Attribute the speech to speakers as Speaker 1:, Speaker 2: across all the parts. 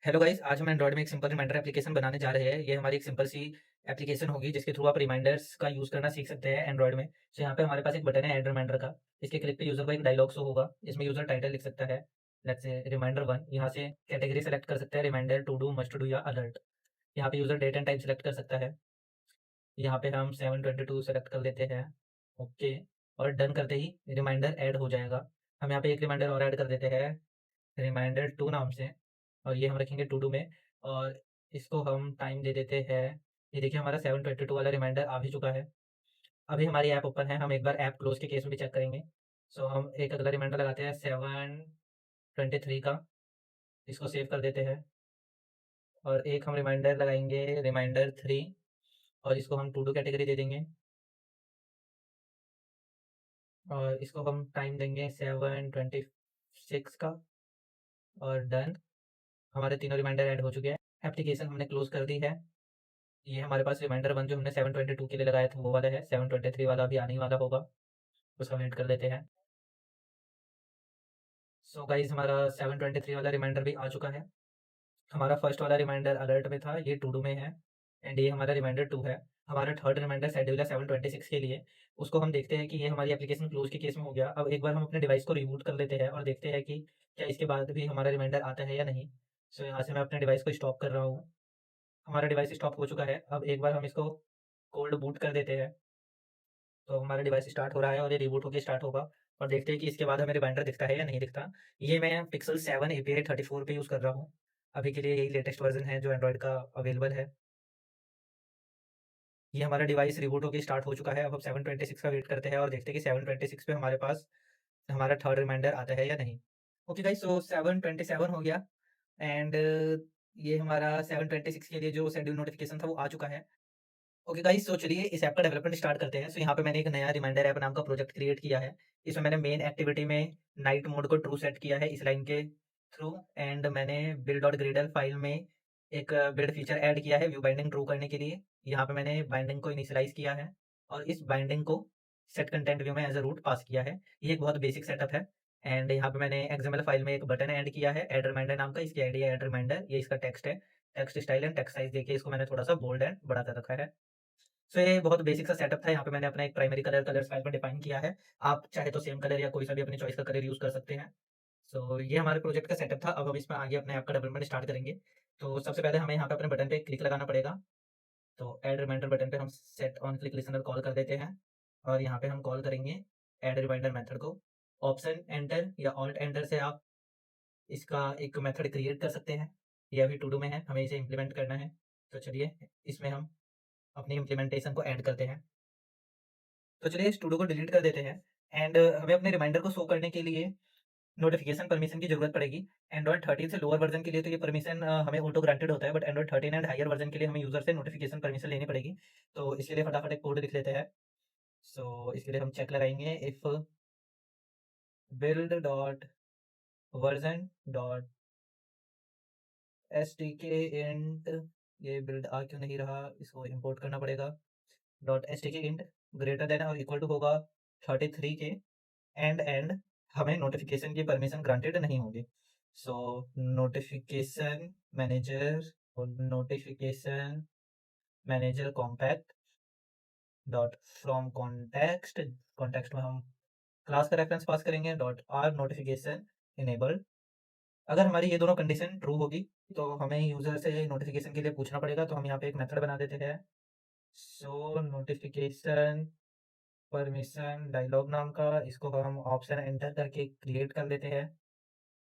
Speaker 1: Hello guys, आज हम Android में एक सिंपल रिमाइंडर एप्लीकेशन बनाने जा रहे हैं। ये हमारी एक सिंपल सी एप्लीकेशन होगी जिसके थ्रू आप रिमाइंडर्स का यूज़ करना सीख सकते हैं एंड्रॉइड में। तो यहाँ पे हमारे पास एक बटन है ऐड रिमाइंडर का। इसके क्लिक पे यूज़र को एक डायलॉग शो होगा। इसमें यूज़र टाइटल लिख सकता है, लेट्स से रिमाइंडर 1। यहाँ से कैटेगरी सेलेक्ट कर सकता है, reminder, to do, must do या अलर्ट। यहाँ पे user date and time select कर सकता है। यहाँ पे हम 7/22 सेलेक्ट कर लेते हैं, ओके। और डन करते ही रिमाइंडर ऐड हो जाएगा। हम यहाँ पे एक रिमाइंडर और ऐड कर देते हैं, रिमाइंडर 2 नाम से, और ये हम रखेंगे टू डू में। और इसको हम टाइम दे देते हैं। ये देखिए हमारा 7:22 वाला रिमाइंडर आ भी चुका है। अभी हमारी ऐप ओपन है, हम एक बार ऐप क्लोज़ के केस में भी चेक करेंगे। सो हम एक अगला रिमाइंडर लगाते हैं 7:23 का, इसको सेव कर देते हैं। और एक हम रिमाइंडर लगाएँगे रिमाइंडर 3, और इसको हम टू डू कैटेगरी दे देंगे। और इसको हम टाइम देंगे 7:26 का, और डन। हमारे तीनों रिमाइंडर ऐड हो चुके हैं। एप्लीकेशन हमने क्लोज़ कर दी है। ये हमारे पास रिमाइंडर 1 जो हमने 7:22 के लिए लगाया था वो वाला है, 7:23 वाला अभी आने ही वाला होगा, उसका वेट कर लेते हैं। सो गाइज़, हमारा 7:23 वाला रिमाइंडर भी आ चुका है। हमारा फर्स्ट वाला रिमाइंडर अलर्ट में था, ये टू डू में है, एंड ये हमारा रिमाइंडर 2 है। हमारा थर्ड रिमाइंडर शेड्यूल है 7:26 के लिए। उसको हम देखते हैं कि ये हमारी एप्लीकेशन क्लोज़ के केस में हो गया। अब एक बार हम अपने डिवाइस को रिबूट कर लेते हैं और देखते हैं कि क्या इसके बाद भी हमारा रिमाइंडर आता है या नहीं। सो यहाँ से मैं अपने डिवाइस को स्टॉप कर रहा हूँ। हमारा डिवाइस स्टॉप हो चुका है। अब एक बार हम इसको कोल्ड बूट कर देते हैं। तो हमारा डिवाइस स्टार्ट हो रहा है और ये रिबूट होके स्टार्ट होगा, और देखते हैं कि इसके बाद हमें रिमाइंडर दिखता है या नहीं दिखता। ये मैं पिक्सल 7 एपीआई 34 पे यूज़ कर रहा हूँ। अभी के लिए यही लेटेस्ट वर्ज़न है जो एंड्रॉयड का अवेलेबल है। ये हमारा डिवाइस रिबूट होके स्टार्ट हो चुका है। अब हम 7:26 का वेट करते हैं और देखते हैं कि 7:26 पे हमारे पास हमारा थर्ड रिमाइंडर आता है या नहीं। ओके गाइस, सो 7:27 हो गया, एंड ये हमारा 7:26 के लिए जो शेड्यूल नोटिफ़िकेशन था वो आ चुका है। ओके गाइस, सो चलिए इस ऐप का डेवलपमेंट स्टार्ट करते हैं। सो यहाँ पे मैंने एक नया रिमाइंडर ऐप नाम का प्रोजेक्ट क्रिएट किया है। इसमें मैंने मेन एक्टिविटी में नाइट मोड को ट्रू सेट किया है इस लाइन के थ्रू, एंड मैंने बिल्ड डॉट ग्रेडल फाइल में एक बिल्ड फीचर ऐड किया है व्यू बाइंडिंग ट्रू करने के लिए। यहाँ पे मैंने बाइंडिंग को इनिशियलाइज किया है और इस बाइंडिंग को सेट कंटेंट व्यू में एज अ रूट पास किया है। ये एक बहुत बेसिक सेटअप है। एंड यहाँ पे मैंने एक्सएमएल फाइल में एक बटन ऐड किया है ऐड रिमाइंडर नाम का। इसकी आईडी है ऐड रिमाइंडर, ये इसका टेक्स्ट है। Text style and text size देखिए, इसको मैंने थोड़ा सा बोल्ड एंड बड़ा कर रखा है। सो ये बहुत बेसिक सा सेटअप था। यहाँ पे मैंने अपना एक प्राइमरी कलर कलर्स फाइल में डिफाइन किया है। आप चाहे तो सेम कलर या कोई सा भी अपनी चॉइस का कलर यूज़ कर सकते हैं। सो ये हमारे प्रोजेक्ट का सेटअप था। अब हम इसमें आगे अपने ऐप का डेवलपमेंट स्टार्ट करेंगे। तो सबसे पहले हमें यहाँ पे अपने बटन पे क्लिक लगाना पड़ेगा। तो ऐड रिमाइंडर बटन पे हम set on click listener call कर देते हैं, और यहाँ पे हम कॉल करेंगे ऐड रिमाइंडर मेथड को। ऑप्शन एंटर या ऑल्ट एंटर से आप इसका एक मेथड क्रिएट कर सकते हैं। ये अभी टू डू में है, हमें इसे इम्प्लीमेंट करना है। तो चलिए इसमें हम अपनी इम्प्लीमेंटेशन को ऐड करते हैं। तो चलिए इस टू डू को डिलीट कर देते हैं, एंड हमें अपने रिमाइंडर को शो करने के लिए नोटिफिकेशन परमिशन की ज़रूरत पड़ेगी। एंड्रॉइड 13 से लोअर वर्ज़न के लिए तो ये परमिशन हमें ऑटो ग्रांटेड होता है, but android 13 and higher version के लिए हमें यूज़र से नोटिफिकेशन परमिशन लेनी पड़ेगी। तो इसके लिए फटाफट एक कोड लिख लेते हैं। सो इसके लिए हम चेक लगाएँगे, if build dot version dot SDK int, ये बिल्ड आ क्यों नहीं रहा, इसको इंपोर्ट करना पड़ेगा। Dot SDK int greater than और इक्वल टू होगा 33 के, एंड हमें नोटिफिकेशन की परमिशन ग्रांटेड नहीं होगी। सो नोटिफिकेशन मैनेजर और notification manager compact dot from context, context में हम क्लास का रेफरेंस पास करेंगे डॉट आर नोटिफिकेशन इनेबल्ड। अगर हमारी ये दोनों कंडीशन ट्रू होगी तो हमें यूजर से नोटिफिकेशन के लिए पूछना पड़ेगा। तो हम यहाँ पे एक मेथड बना देते हैं, सो नोटिफिकेशन परमिशन डायलॉग नाम का। इसको हम ऑप्शन एंटर करके क्रिएट कर लेते हैं,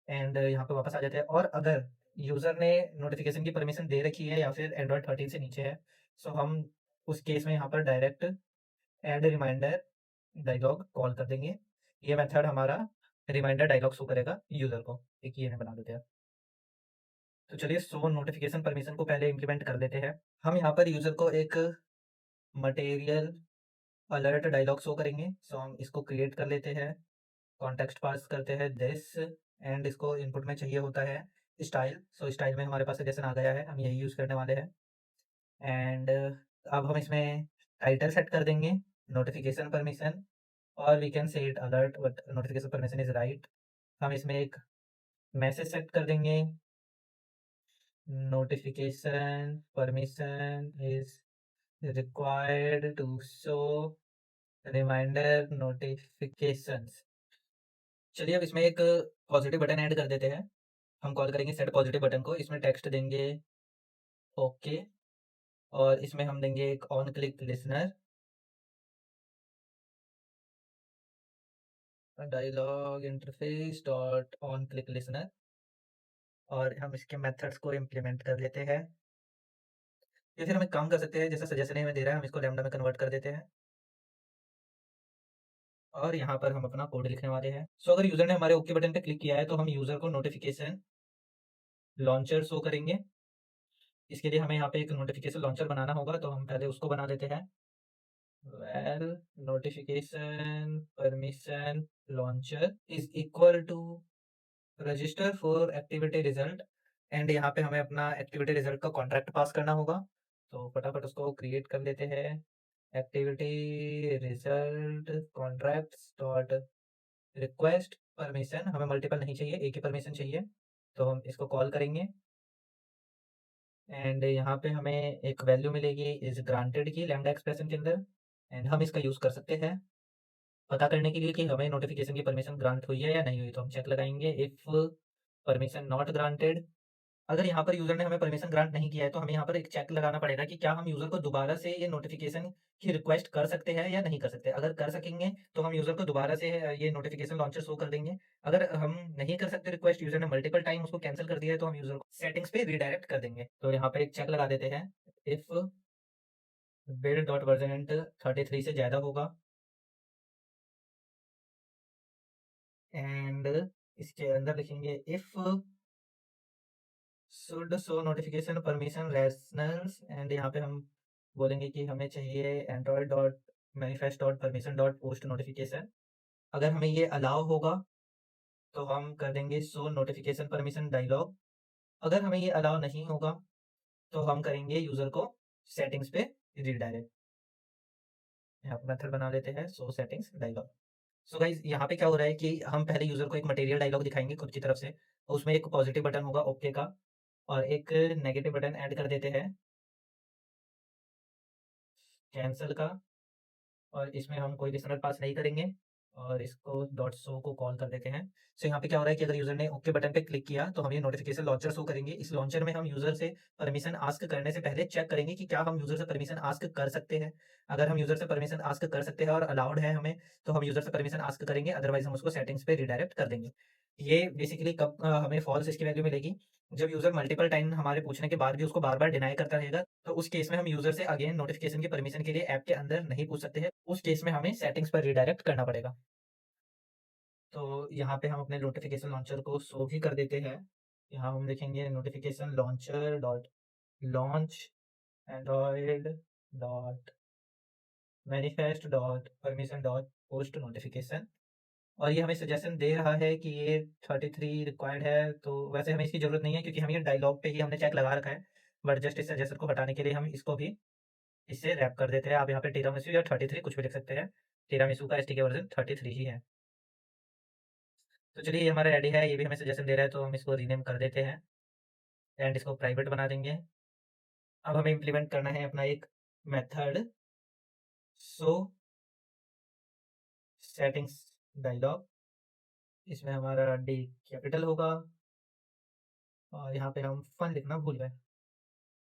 Speaker 1: एंड यहाँ पे वापस आ जाते हैं। और अगर यूज़र ने नोटिफिकेशन की परमिशन दे रखी है या फिर एंड्रॉयड 13 से नीचे है, सो हम उस केस में यहाँ पर direct add reminder dialog call कर देंगे। ये मेथड हमारा रिमाइंडर डायलॉग शो करेगा यूज़र को। एक ये में बना देते हैं। तो चलिए शो नोटिफिकेशन परमिशन को पहले इम्प्लीमेंट कर देते हैं। हम यहाँ पर यूज़र को एक मटेरियल अलर्ट डायलॉग शो करेंगे। सो हम इसको क्रिएट कर लेते हैं, कॉन्टेक्स्ट पास करते हैं दिस, एंड इसको इनपुट में चाहिए होता है स्टाइल। सो स्टाइल में हमारे पास सजेशन आ गया है, हम यही यूज़ करने वाले हैं। एंड अब हम इसमें टाइटल सेट कर देंगे नोटिफिकेशन परमिशन, और we can say it alert but notification permission is right. हम इसमें एक मैसेज सेट कर देंगे notification permission is required to show reminder notifications। चलिए अब इसमें एक पॉजिटिव बटन ऐड कर देते हैं। हम कॉल करेंगे सेट पॉजिटिव बटन को, इसमें टेक्स्ट देंगे ओके, और इसमें हम देंगे एक on click listener dialog interface dot on click listener, और हम इसके मेथड्स को इम्प्लीमेंट कर लेते हैं। या फिर हम एक काम कर सकते हैं, जैसा सजेशन हमें दे रहा है हम इसको लैम्बडा में कन्वर्ट कर देते हैं, और यहाँ पर हम अपना कोड लिखने वाले हैं। सो अगर यूजर ने हमारे ओके बटन पे क्लिक किया है तो हम यूजर को नोटिफिकेशन लॉन्चर शो करेंगे। इसके लिए हमें यहाँ पे एक नोटिफिकेशन लॉन्चर बनाना होगा, तो हम पहले उसको बना लेते हैं। Well notification permission launcher is equal to register for activity result, and यहाँ पे हमें अपना एक्टिविटी रिजल्ट का कॉन्ट्रैक्ट पास करना होगा। तो फटाफट उसको क्रिएट कर लेते हैं। Activity result contracts dot request permission, हमें मल्टीपल नहीं चाहिए, एक ही परमिशन चाहिए, तो हम इसको कॉल करेंगे। एंड यहाँ पे हमें एक वैल्यू मिलेगी इज ग्रांटेड की लैम्डा एक्सप्रेशन के अंदर, एंड हम इसका यूज़ कर सकते हैं पता करने के लिए कि हमें नोटिफिकेशन की परमिशन ग्रांट हुई है या नहीं हुई। तो हम चेक लगाएंगे इफ़ परमिशन नॉट ग्रांटेड। अगर यहाँ पर यूज़र ने हमें परमिशन ग्रांट नहीं किया है तो हमें यहाँ पर एक चेक लगाना पड़ेगा कि क्या हम यूज़र को दोबारा से ये नोटिफिकेशन की रिक्वेस्ट कर सकते हैं या नहीं कर सकते। अगर कर सकेंगे तो हम यूज़र को दोबारा से ये नोटिफिकेशन लॉन्चर शो कर देंगे। अगर हम नहीं कर सकते रिक्वेस्ट, यूज़र ने मल्टीपल टाइम उसको कैंसिल कर दिया है, तो हम यूज़र को सेटिंग्स पे रीडायरेक्ट कर देंगे। तो यहाँ पर एक चेक लगा देते हैं, इफ़ बिल्ड डॉट वर्जन 33 से ज़्यादा होगा, एंड इसके अंदर लिखेंगे if should show notification permission rationals, and यहाँ पे हम बोलेंगे कि हमें चाहिए Android dot manifest dot permission dot post notification. अगर हमें ये अलाउ होगा तो हम कर देंगे शो नोटिफिकेशन परमिशन डायलॉग। अगर हमें ये अलाउ नहीं होगा तो हम करेंगे यूज़र को सेटिंग्स पे रीडायरेक्ट। यहाँ पे मेथड बना लेते हैं show settings dialog. So guys यहाँ पे क्या हो रहा है कि हम पहले यूज़र को एक मटेरियल डायलॉग दिखाएंगे खुद की तरफ से, और उसमें एक पॉजिटिव बटन होगा ओके का, और एक नेगेटिव बटन ऐड कर देते हैं कैंसल का, और इसमें हम कोई लिसनर पास नहीं करेंगे, और इसको डॉट शो को कॉल कर देते हैं। सो यहाँ पे क्या हो रहा है कि अगर यूज़र ने ओके बटन पे क्लिक किया तो हम ये नोटिफिकेशन लॉन्चर शो करेंगे। इस लॉन्चर में हम यूज़र से परमिशन आस्क करने से पहले चेक करेंगे कि क्या हम यूज़र से परमिशन आस्क कर सकते हैं। अगर हम यूज़र से परमिशन आस्क कर सकते हैं और अलाउड है हमें, तो हम यूज़र से परमिशन आस्क करेंगे, अदरवाइज हम उसको सेटिंग्स पे रिडायरेक्ट कर देंगे। ये बेसिकली कब हमें फॉल्स इसकी वैल्यू मिलेगी, जब यूज़र मल्टीपल टाइम हमारे पूछने के बाद भी उसको बार-बार डिनाई करता रहेगा, तो उस केस में हम यूज़र से अगेन नोटिफिकेशन की परमिशन के लिए ऐप के अंदर नहीं पूछ सकते हैं। उस केस में हमें सेटिंग्स पर रिडायरेक्ट करना पड़ेगा। तो यहाँ पे हम अपने नोटिफिकेशन लॉन्चर को शो भी कर देते हैं। यहाँ हम लिखेंगे notification launcher dot launch Android dot manifest dot permission dot post notification, और ये हमें सजेशन दे रहा है कि ये 33 रिक्वायर्ड है। तो वैसे हमें इसकी ज़रूरत नहीं है क्योंकि हम ये डायलॉग पे ही हमने चेक लगा रखा है, बट जस्ट इस सजेशन को हटाने के लिए हम इसको भी इससे रैप कर देते हैं। आप यहाँ पे टिरामिसू या 33 कुछ भी लिख सकते हैं। टिरामिसू का एसटीके वर्जन 33 ही है। तो चलिए ये हमारा रेडी है, ये भी हमें सजेशन दे रहा है, तो हम इसको रीनेम कर देते हैं एंड इसको प्राइवेट बना देंगे। अब हमें इम्प्लीमेंट करना है अपना एक मेथड शो सेटिंग्स डायलॉग। इसमें हमारा डी कैपिटल होगा, और यहाँ पे हम फन लिखना भूल गए।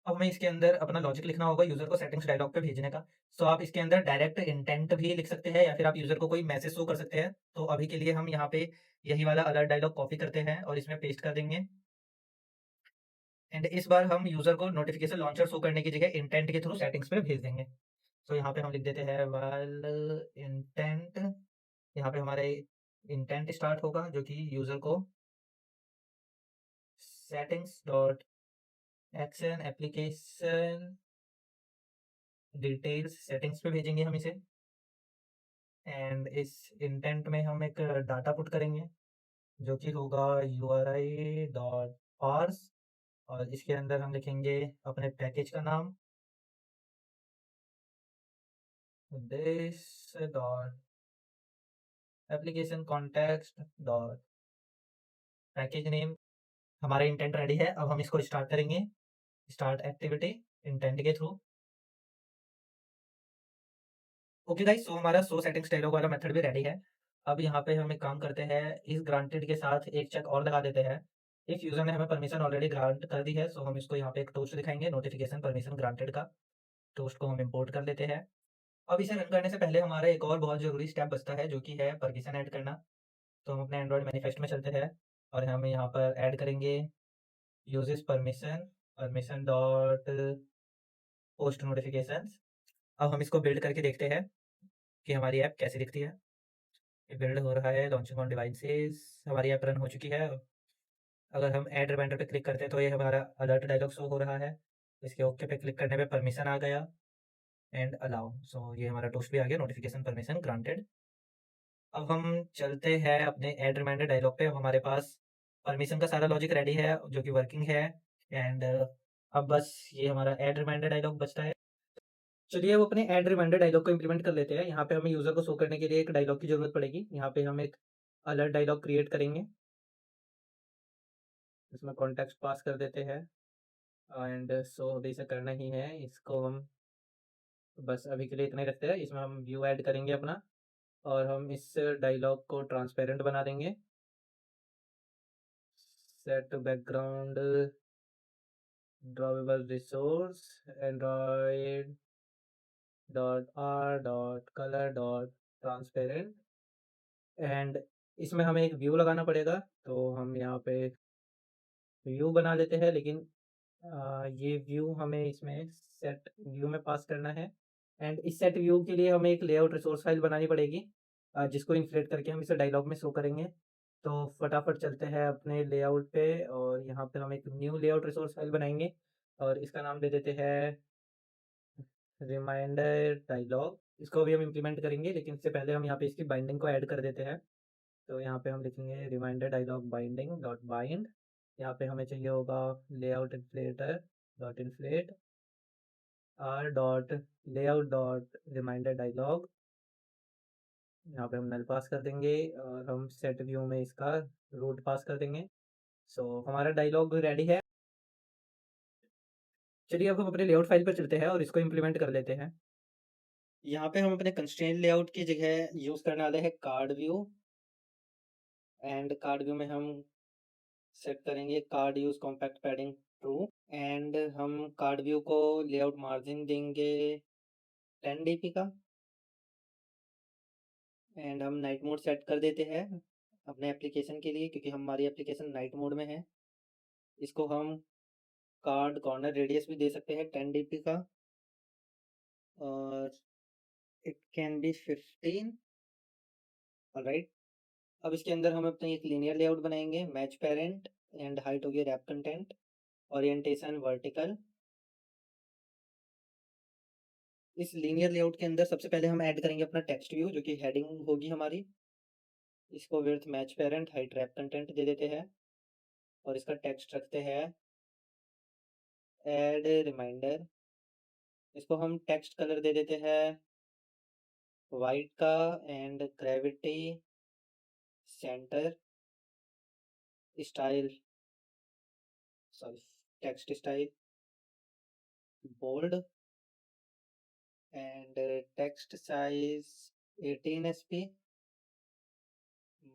Speaker 1: अब हमें इसके अंदर अपना लॉजिक लिखना होगा यूज़र को सेटिंग्स डायलॉग पे भेजने का। सो आप इसके अंदर डायरेक्ट इंटेंट भी लिख सकते हैं, या फिर आप यूज़र को कोई मैसेज शो कर सकते हैं। तो अभी के लिए हम यहाँ पे यही वाला अलर्ट डायलॉग कॉपी करते हैं और इसमें पेस्ट कर देंगे, एंड इस बार हम यूज़र को नोटिफिकेशन लॉन्चर शो करने की जगह इंटेंट के थ्रू सेटिंग्स पे भेज देंगे। सो यहाँ पे हम लिख देते हैं वाइल इंटेंट। यहाँ पे हमारे इंटेंट स्टार्ट होगा जो कि यूज़र को settings dot action application details settings पे भेजेंगे हम इसे, एंड इस इंटेंट में हम एक डाटा पुट करेंगे जो कि होगा URI डॉट पार्स, और इसके अंदर हम लिखेंगे अपने पैकेज का नाम this dot application context dot package name, हमारा इंटेंट रेडी है, अब हम इसको स्टार्ट करेंगे। स्टार्ट एक्टिविटी इंटेंट के थ्रू। ओके गाइस, सो हमारा शो सेटिंग्स डायलॉग वाला मेथड भी रेडी है। अब यहाँ पे हम एक काम करते हैं, इस ग्रांटेड के साथ एक चेक और लगा देते हैं। इफ यूजर ने हमें परमिशन ऑलरेडी ग्रांट कर दी है, सो हम इसको यहाँ पे एक टोस्ट दिखाएंगे, नोटिफिकेशन परमिशन ग्रांटेड का। टोस्ट को हम इंपोर्ट कर लेते हैं। अब इसे रन करने से पहले हमारा एक और बहुत जरूरी स्टेप बचता है, जो कि है परमिशन ऐड करना। तो हम अपने एंड्रॉइड मैनिफेस्ट में चलते हैं और हम यहाँ पर ऐड करेंगे uses permission, permission dot post notifications. अब हम इसको बिल्ड करके देखते हैं कि हमारी ऐप कैसी दिखती है। ये बिल्ड हो रहा है, लॉन्चिंग ऑन डिवाइसेस। हमारी ऐप रन हो चुकी है। अगर हम ऐड रिमाइंडर पे क्लिक करते हैं तो ये हमारा अलर्ट डायलॉग शो हो रहा है। इसके ओके पे क्लिक करने पे परमिशन आ गया एंड अलाउ। सो ये हमारा टोस्ट भी आ गया, नोटिफिकेशन परमिशन ग्रांटेड। अब हम चलते हैं अपने ऐड रिमाइंडर डायलॉग पे। अब हमारे पास परमिशन का सारा लॉजिक रेडी है जो कि वर्किंग है। एंड अब बस ये हमारा ऐड रिमाइंडर डायलॉग बचता है। चलिए अब अपने ऐड रिमाइंडर डायलॉग को इम्प्लीमेंट कर लेते हैं। यहाँ पे हमें यूजर को शो करने के लिए एक डायलॉग की जरूरत पड़ेगी। यहाँ पे हम एक अलर्ट डायलॉग क्रिएट करेंगे। इसमें कॉन्टेक्स्ट पास कर देते हैं एंड सो अभी इसे करना ही है। इसको हम बस अभी के लिए इतना ही रखते हैं। इसमें हम व्यू ऐड करेंगे अपना और हम इस डायलॉग को ट्रांसपेरेंट बना देंगे। Set background drawable resource Android dot R dot colour dot transparent. And इसमें हमें एक व्यू लगाना पड़ेगा, तो हम यहाँ पे व्यू बना लेते हैं। लेकिन ये व्यू हमें इसमें सेट व्यू में पास करना है। एंड इस सेट व्यू के लिए हमें एक लेआउट रिसोर्स फाइल बनानी पड़ेगी, जिसको इन्फ्लेट करके हम इसे डायलॉग में शो करेंगे। तो फटाफट चलते हैं अपने लेआउट पे और यहाँ पे हम एक न्यू लेआउट रिसोर्स फाइल बनाएंगे और इसका नाम दे देते हैं रिमाइंडर डायलॉग। इसको भी हम इम्प्लीमेंट करेंगे, लेकिन इससे पहले हम यहाँ पे इसकी बाइंडिंग को ऐड कर देते हैं। तो यहाँ पे हम लिखेंगे reminder dialog binding dot bind. यहाँ पे हमें चाहिए होगा layout inflater dot inflate R dot layout dot reminder dialog. यहाँ पे हम नल पास कर देंगे और हम सेट व्यू में इसका रूट पास कर देंगे। सो हमारा डायलॉग रेडी है। चलिए अब हम अपने लेआउट फाइल पर चलते हैं और इसको इम्प्लीमेंट कर लेते हैं। यहाँ पे हम अपने कंस्ट्रेंट लेआउट की जगह यूज करने वाले हैं card view. And card view में हम सेट करेंगे card use compact padding true. And हम कार्ड व्यू को लेआउट मार्जिन देंगे 10 dp का। एंड हम नाइट मोड सेट कर देते हैं अपने एप्लीकेशन के लिए, क्योंकि हमारी एप्लीकेशन नाइट मोड में है। इसको हम कार्ड कॉर्नर रेडियस भी दे सकते हैं 10 dp का, और इट कैन बी 15। ऑलराइट, अब इसके अंदर हम अपने एक लीनियर लेआउट बनाएंगे। मैच पेरेंट एंड हाइट होगी रैप कंटेंट, ओरिएंटेशन वर्टिकल। इस लीनियर लेआउट के अंदर सबसे पहले हम ऐड करेंगे अपना टेक्स्ट व्यू, जो कि हेडिंग होगी हमारी। इसको width match parent height wrap content दे देते हैं और इसका टेक्स्ट रखते हैं ऐड रिमाइंडर। इसको हम टेक्स्ट कलर दे देते हैं वाइट का and gravity centre style, sorry, text style bold and text size 18 sp।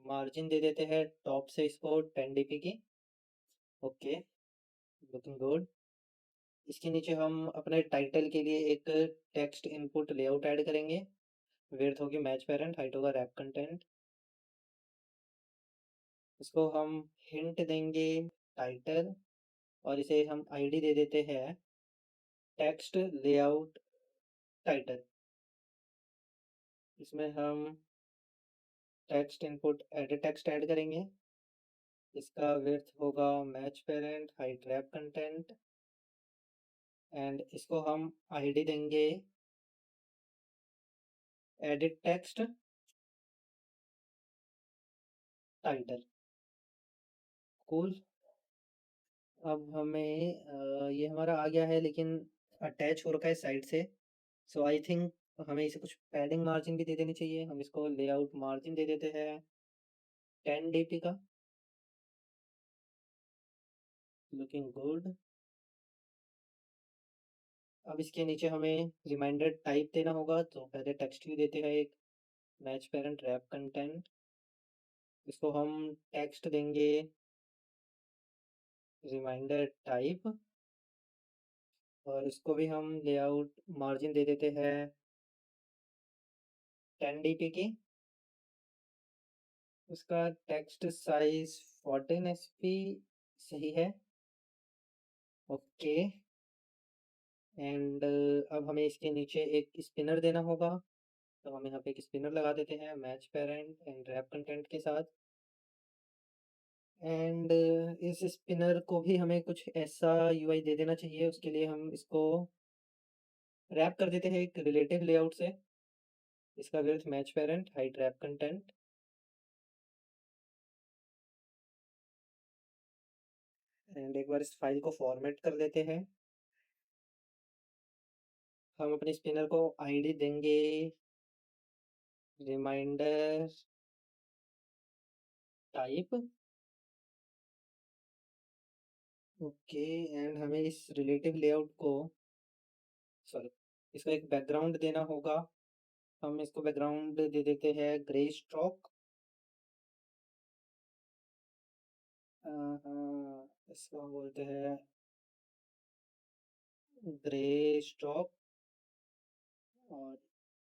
Speaker 1: Margin दे देते हैं टॉप से इसको 10 dp की। Okay, looking good. इसके नीचे हम अपने टाइटल के लिए एक टेक्स्ट इनपुट लेआउट ऐड करेंगे। विड्थ होगी मैच पेरेंट, हाइट होगा रैप कंटेंट। इसको हम हिंट देंगे टाइटल और इसे हम आईडी दे देते हैं टेक्स्ट लेआउट टाइटल। इसमें हम text input edit text add करेंगे। इसका विड्थ होगा match parent height wrap content and इसको हम आईडी देंगे एडिट टेक्स्ट टाइटल। कूल। अब हमें ये हमारा आ गया है, लेकिन अटैच हो रखा है साइड से। सो आई थिंक हमें इसे कुछ पैडिंग मार्जिन भी दे देनी चाहिए। हम इसको लेआउट मार्जिन दे देते हैं 10 dp का। Looking good. अब इसके नीचे हमें रिमाइंडर टाइप देना होगा, तो पहले टेक्स्ट भी देते हैं एक, मैच पेरेंट रैप कंटेंट। इसको हम टेक्स्ट देंगे रिमाइंडर टाइप, और इसको भी हम लेआउट मार्जिन दे देते हैं 10 dp की। उसका टेक्स्ट साइज 14 sp सही है। ओके। एंड अब हमें इसके नीचे एक स्पिनर देना होगा, तो हम यहाँ पे एक स्पिनर लगा देते हैं match parent and wrap content के साथ। एंड इस स्पिनर को भी हमें कुछ ऐसा यूआई दे देना चाहिए, उसके लिए हम इसको रैप कर देते हैं एक रिलेटिव लेआउट से। इसका width match parent, height wrap content. And एक बार इस फाइल को फॉर्मेट कर देते हैं। हम अपने स्पिनर को आईडी देंगे रिमाइंडर टाइप। ओके। एंड हमें इस रिलेटिव लेआउट को, सॉरी, इसको एक बैकग्राउंड देना होगा। हम इसको बैकग्राउंड दे देते हैं ग्रे स्ट्रोक। इसको हम बोलते हैं ग्रे स्ट्रोक। और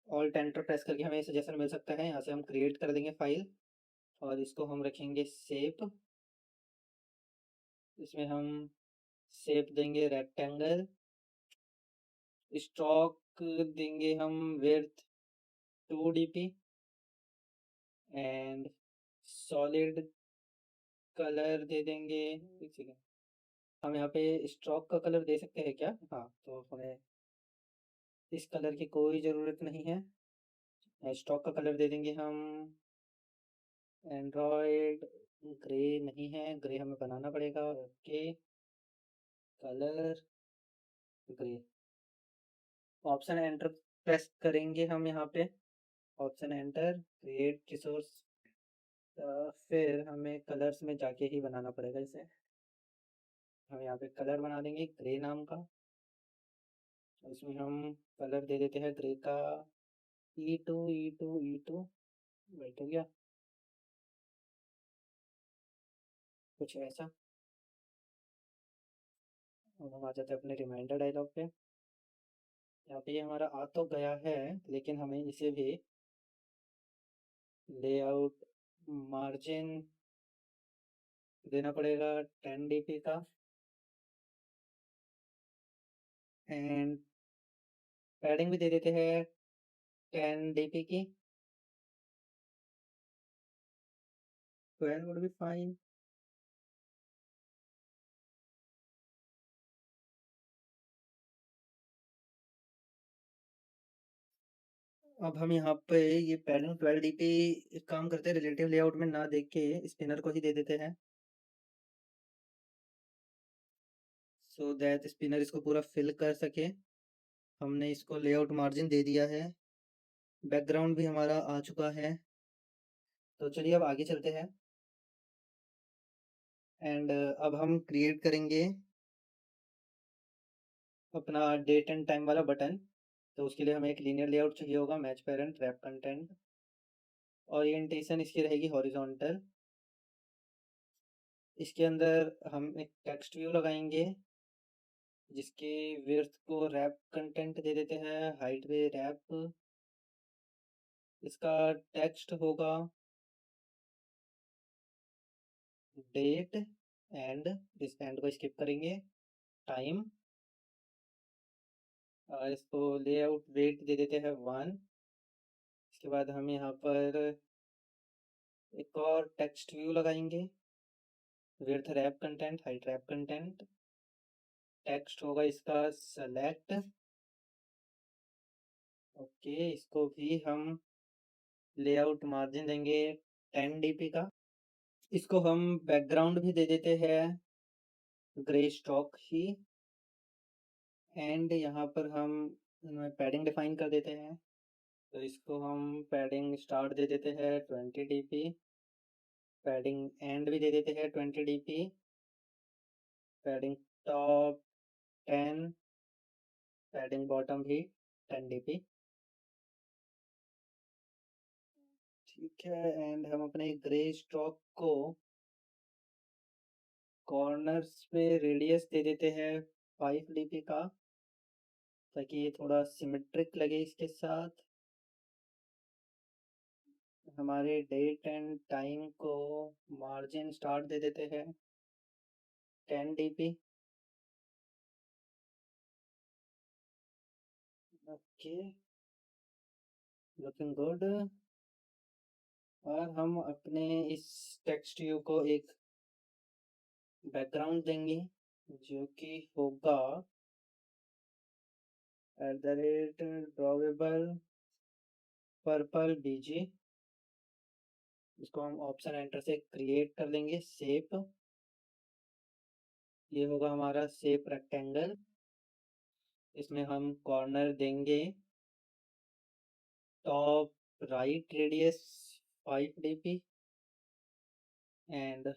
Speaker 1: ऑल्ट एंटर प्रेस करके हमें सजेशन मिल सकता है, यहाँ से हम क्रिएट कर देंगे फाइल, और इसको हम रखेंगे शेप। इसमें हम शेप देंगे रेक्टेंगल। स्ट्रोक देंगे हम width 2 dp। And solid colour दे देंगे, एक सेकेंड, हम यहाँ पे स्ट्रोक का कलर दे सकते हैं क्या? हाँ, तो हमें इस कलर की कोई ज़रूरत नहीं है। स्ट्रोक का कलर दे देंगे हम एंड्रॉयड ग्रे, नहीं है ग्रे, हमें बनाना पड़ेगा। Okay, colour grey. Option enter press करेंगे हम यहाँ पे, ऑप्शन एंटर, क्रिएट रिसोर्स। फिर हमें कलर्स में जाके ही बनाना पड़ेगा इसे। हम यहाँ पे कलर बना देंगे ग्रे नाम का। उसमें हम कलर दे देते हैं ग्रे का E2 बैठ गया कुछ ऐसा। और हम आ जाते हैं अपने रिमाइंडर डायलॉग पे। यहाँ पे ये हमारा आ तो गया है, लेकिन हमें इसे भी लेआउट मार्जिन देना पड़ेगा 10 dp का। एंड पैडिंग भी दे देते हैं 10 dp की। 12 वुड बी फाइन। अब हम यहाँ पे ये पैडिंग 12 dp एक काम करते हैं, रिलेटिव लेआउट में ना देख के स्पिनर को ही दे देते हैं, सो दैट स्पिनर इसको पूरा फिल कर सके। हमने इसको लेआउट मार्जिन दे दिया है, बैकग्राउंड भी हमारा आ चुका है। तो चलिए अब आगे चलते हैं। एंड अब हम क्रिएट करेंगे अपना डेट एंड टाइम वाला बटन। तो उसके लिए हमें एक लीनियर लेआउट चाहिए होगा, match parent wrap content. Orientation इसकी रहेगी हॉरिजॉन्टल। इसके अंदर हम एक टेक्स्ट व्यू लगाएंगे, जिसके विड्थ को रैप कंटेंट दे देते हैं, हाइट भी रैप। इसका टेक्स्ट होगा डेट एंड, इस एंड को स्किप करेंगे, टाइम। इसको लेआउट वेट दे देते हैं 1। इसके बाद हम यहाँ पर एक और टेक्स्ट व्यू लगाएंगे, width wrap content, height wrap content. Text होगा इसका सेलेक्ट। ओके, इसको भी हम लेआउट मार्जिन देंगे 10 dp का। इसको हम बैकग्राउंड भी दे देते हैं ग्रे स्ट्रोक ही। एंड यहाँ पर हम पैडिंग डिफाइन कर देते हैं, तो इसको हम पैडिंग स्टार्ट दे देते हैं 20 dp, पैडिंग एंड भी दे देते हैं 20 dp। Padding top 10, padding bottom भी 10 dp। ठीक है, एंड हम अपने ग्रे स्ट्रोक को कॉर्नर्स पे रेडियस दे देते हैं 5 dp का, ताकि ये थोड़ा सिमेट्रिक लगे इसके साथ। हमारे डेट एंड टाइम को मार्जिन स्टार्ट दे देते हैं 10 dp। Okay, looking good. और हम अपने इस टेक्स्ट व्यू को एक बैकग्राउंड देंगे, जो कि होगा @drawable पर्पल bg। इसको हम ऑप्शन एंटर से क्रिएट कर लेंगे शेप। ये होगा हमारा शेप रेक्टेंगल। इसमें हम कॉर्नर देंगे top right radius 5 dp and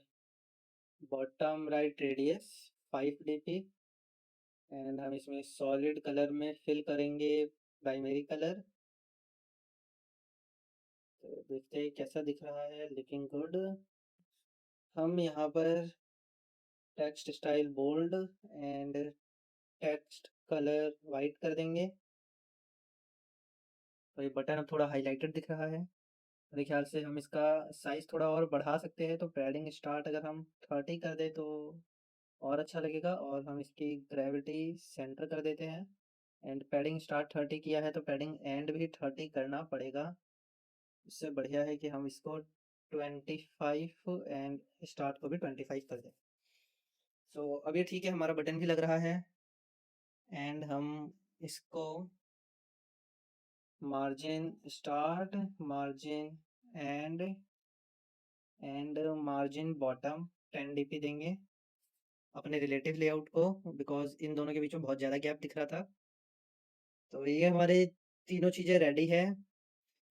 Speaker 1: bottom right radius 5 dp। And हम इसमें सॉलिड कलर में फिल करेंगे प्राइमरी कलर। तो देखते हैं कैसा दिख रहा है, लुकिंग गुड। हम यहाँ पर text style bold and text colour white कर देंगे। तो ये बटन अब थोड़ा हाईलाइटेड दिख रहा है। मेरे ख्याल से हम इसका साइज़ थोड़ा और बढ़ा सकते हैं, तो पैडिंग स्टार्ट अगर हम 30 कर दें तो और अच्छा लगेगा। और हम इसकी ग्रेविटी सेंटर कर देते हैं। एंड पैडिंग स्टार्ट 30 किया है, तो पैडिंग एंड भी 30 करना पड़ेगा। इससे बढ़िया है कि हम इसको 25 एंड स्टार्ट को भी 25 कर दें। सो अब ये ठीक है, हमारा बटन भी लग रहा है। एंड हम इसको margin start, margin and margin bottom 10 dp देंगे अपने रिलेटिव लेआउट को, बिकॉज इन दोनों के बीच में बहुत ज़्यादा गैप दिख रहा था। तो ये हमारे तीनों चीज़ें रेडी है।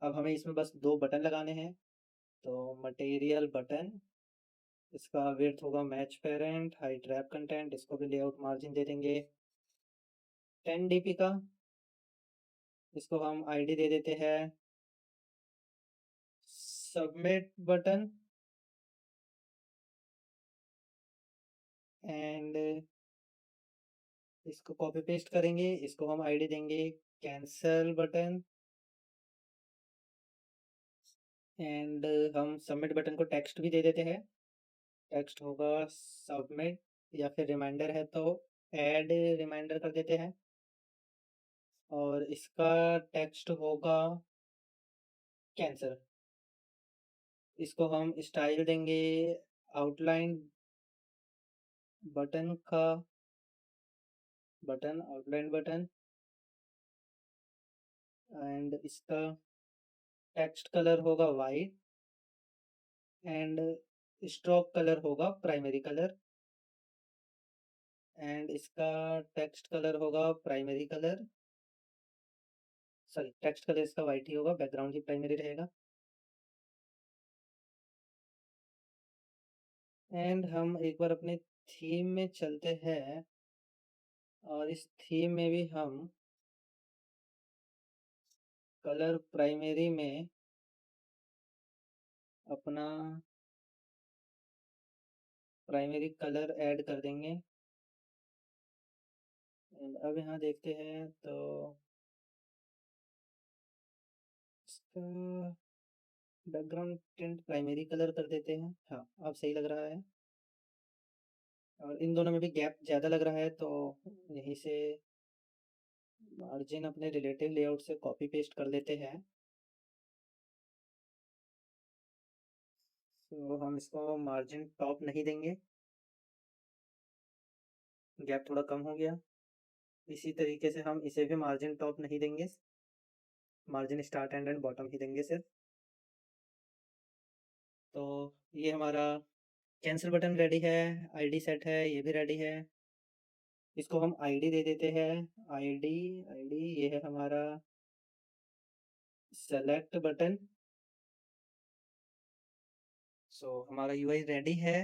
Speaker 1: अब हमें इसमें बस 2 बटन लगाने हैं। तो मटेरियल बटन, इसका विड्थ होगा match parent height wrap content. इसको भी लेआउट मार्जिन दे देंगे 10 dp का। इसको हम आईडी दे देते हैं सबमिट बटन। एंड इसको कॉपी पेस्ट करेंगे, इसको हम आईडी देंगे कैंसल बटन। एंड हम सबमिट बटन को टेक्स्ट भी दे देते हैं। टेक्स्ट होगा सबमिट, या फिर रिमाइंडर है तो ऐड रिमाइंडर कर देते हैं। और इसका टेक्स्ट होगा कैंसल। इसको हम स्टाइल देंगे आउटलाइन बटन का, बटन आउटलाइन बटन। एंड इसका टेक्स्ट कलर होगा वाइट एंड स्ट्रोक कलर होगा प्राइमरी कलर। एंड इसका टेक्स्ट कलर होगा primary colour, sorry text colour इसका वाइट ही होगा, बैकग्राउंड ही प्राइमरी रहेगा। एंड हम एक बार अपने थीम में चलते हैं, और इस थीम में भी हम कलर प्राइमरी में अपना प्राइमरी कलर ऐड कर देंगे। एंड अब यहाँ देखते हैं तो इसका बैकग्राउंड टिंट प्राइमरी कलर कर देते हैं। हाँ, अब सही लग रहा है। और इन दोनों में भी गैप ज़्यादा लग रहा है, तो यहीं से मार्जिन अपने रिलेटिव लेआउट से कॉपी पेस्ट कर लेते हैं। तो हम इसको मार्जिन टॉप नहीं देंगे, गैप थोड़ा कम हो गया। इसी तरीके से हम इसे भी मार्जिन टॉप नहीं देंगे, मार्जिन स्टार्ट एंड बॉटम ही देंगे सिर्फ। तो ये हमारा कैंसिल बटन रेडी है, आईडी सेट है, ये भी रेडी है। इसको हम आईडी दे देते हैं। आईडी आईडी ये है हमारा सेलेक्ट बटन। सो हमारा यूआई रेडी है।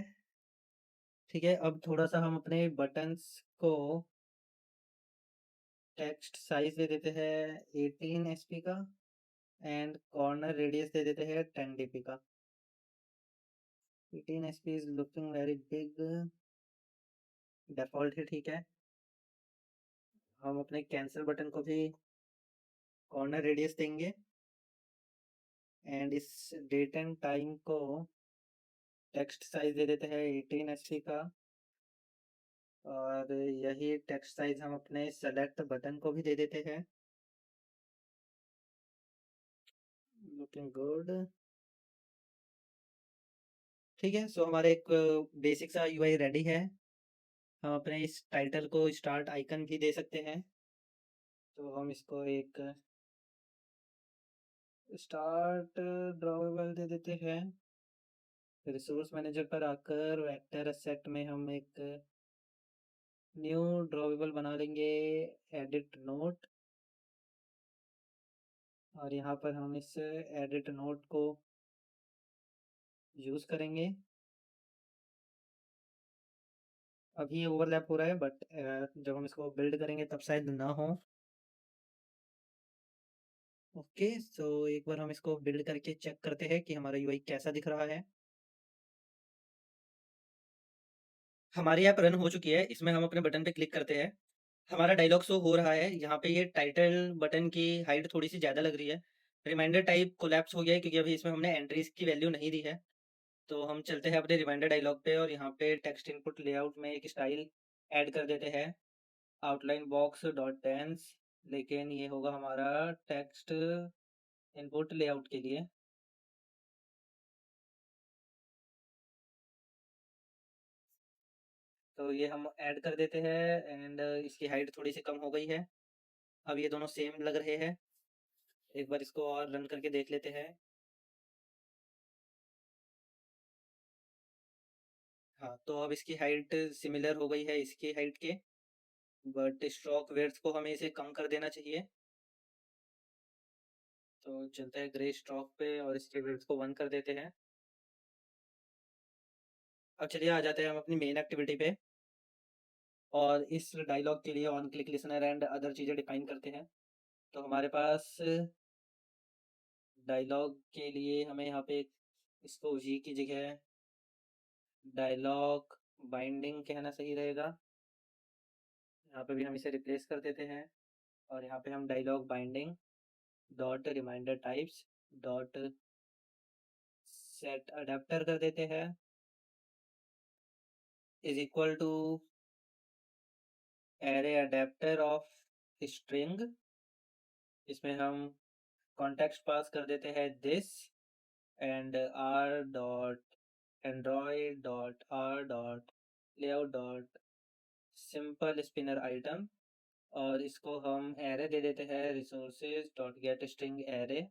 Speaker 1: ठीक है, अब थोड़ा-सा हम अपने बटन्स को टेक्स्ट साइज़ दे देते हैं 18 एसपी का एंड कॉर्नर रेडियस दे देते हैं 10 डीपी का। 18 SP is looking very big, default ही ठीक है। हम अपने कैंसल बटन को भी कॉर्नर रेडियस देंगे एंड इस डेट एंड टाइम को टेक्स्ट साइज़ दे देते हैं 18 एसपी का और यही टेक्स्ट साइज़ हम अपने सेलेक्ट बटन को भी दे देते हैं। Looking good. ठीक है, सो हमारा एक बेसिक सा यूआई रेडी है। हम अपने इस टाइटल को स्टार्ट आइकन भी दे सकते हैं। तो हम इसको एक स्टार्ट ड्रॉवेबल दे देते हैं। रिसोर्स मैनेजर पर आकर वेक्टर एसेट में हम एक न्यू ड्रॉवेबल बना लेंगे, एडिट नोट। और यहाँ पर हम इस एडिट नोट को यूज़ करेंगे। अभी ये ओवरलैप हो रहा है बट जब हम इसको बिल्ड करेंगे तब शायद ना हो। ओके, सो एक बार हम इसको बिल्ड करके चेक करते हैं कि हमारा यूआई कैसा दिख रहा है। हमारी ऐप रन हो चुकी है, इसमें हम अपने बटन पे क्लिक करते हैं। हमारा डायलॉग शो हो रहा है, यहाँ पे ये टाइटल बटन की हाइट थोड़ी सी ज़्यादा लग रही है। रिमाइंडर टाइप कोलैप्स हो गया है क्योंकि अभी इसमें हमने एंट्रीज की वैल्यू नहीं दी है। तो हम चलते हैं अपने रिमाइंडर डायलॉग पे और यहाँ पे टेक्स्ट इनपुट लेआउट में एक स्टाइल ऐड कर देते हैं, आउटलाइन बॉक्स डॉट टेंस। लेकिन ये होगा हमारा टेक्स्ट इनपुट लेआउट के लिए। तो ये हम ऐड कर देते हैं एंड इसकी हाइट थोड़ी सी कम हो गई है। अब ये दोनों सेम लग रहे हैं। एक बार इसको और रन करके देख लेते हैं। हाँ, तो अब इसकी हाइट सिमिलर हो गई है इसकी हाइट के, बट स्ट्रोक विड्थ को हमें इसे कम कर देना चाहिए। तो चलते हैं ग्रे स्ट्रोक पे और इसके विड्थ को 1 कर देते हैं। अब चलिए आ जाते हैं हम अपनी मेन एक्टिविटी पे और इस डायलॉग के लिए on click listener and other चीज़ें डिफाइन करते हैं। तो हमारे पास डायलॉग के लिए हमें यहाँ पे इसको जी की जगह डायलॉग बाइंडिंग कहना सही रहेगा। यहाँ पे भी हम इसे रिप्लेस कर देते हैं और यहाँ पे हम dialog binding dot reminder types dot set adapter कर देते हैं is equal to array adapter of string. इसमें हम कॉन्टेक्स्ट पास कर देते हैं this and R dot android dot R dot layout dot simple spinner item. और इसको हम एरे दे देते हैं resources dot get string array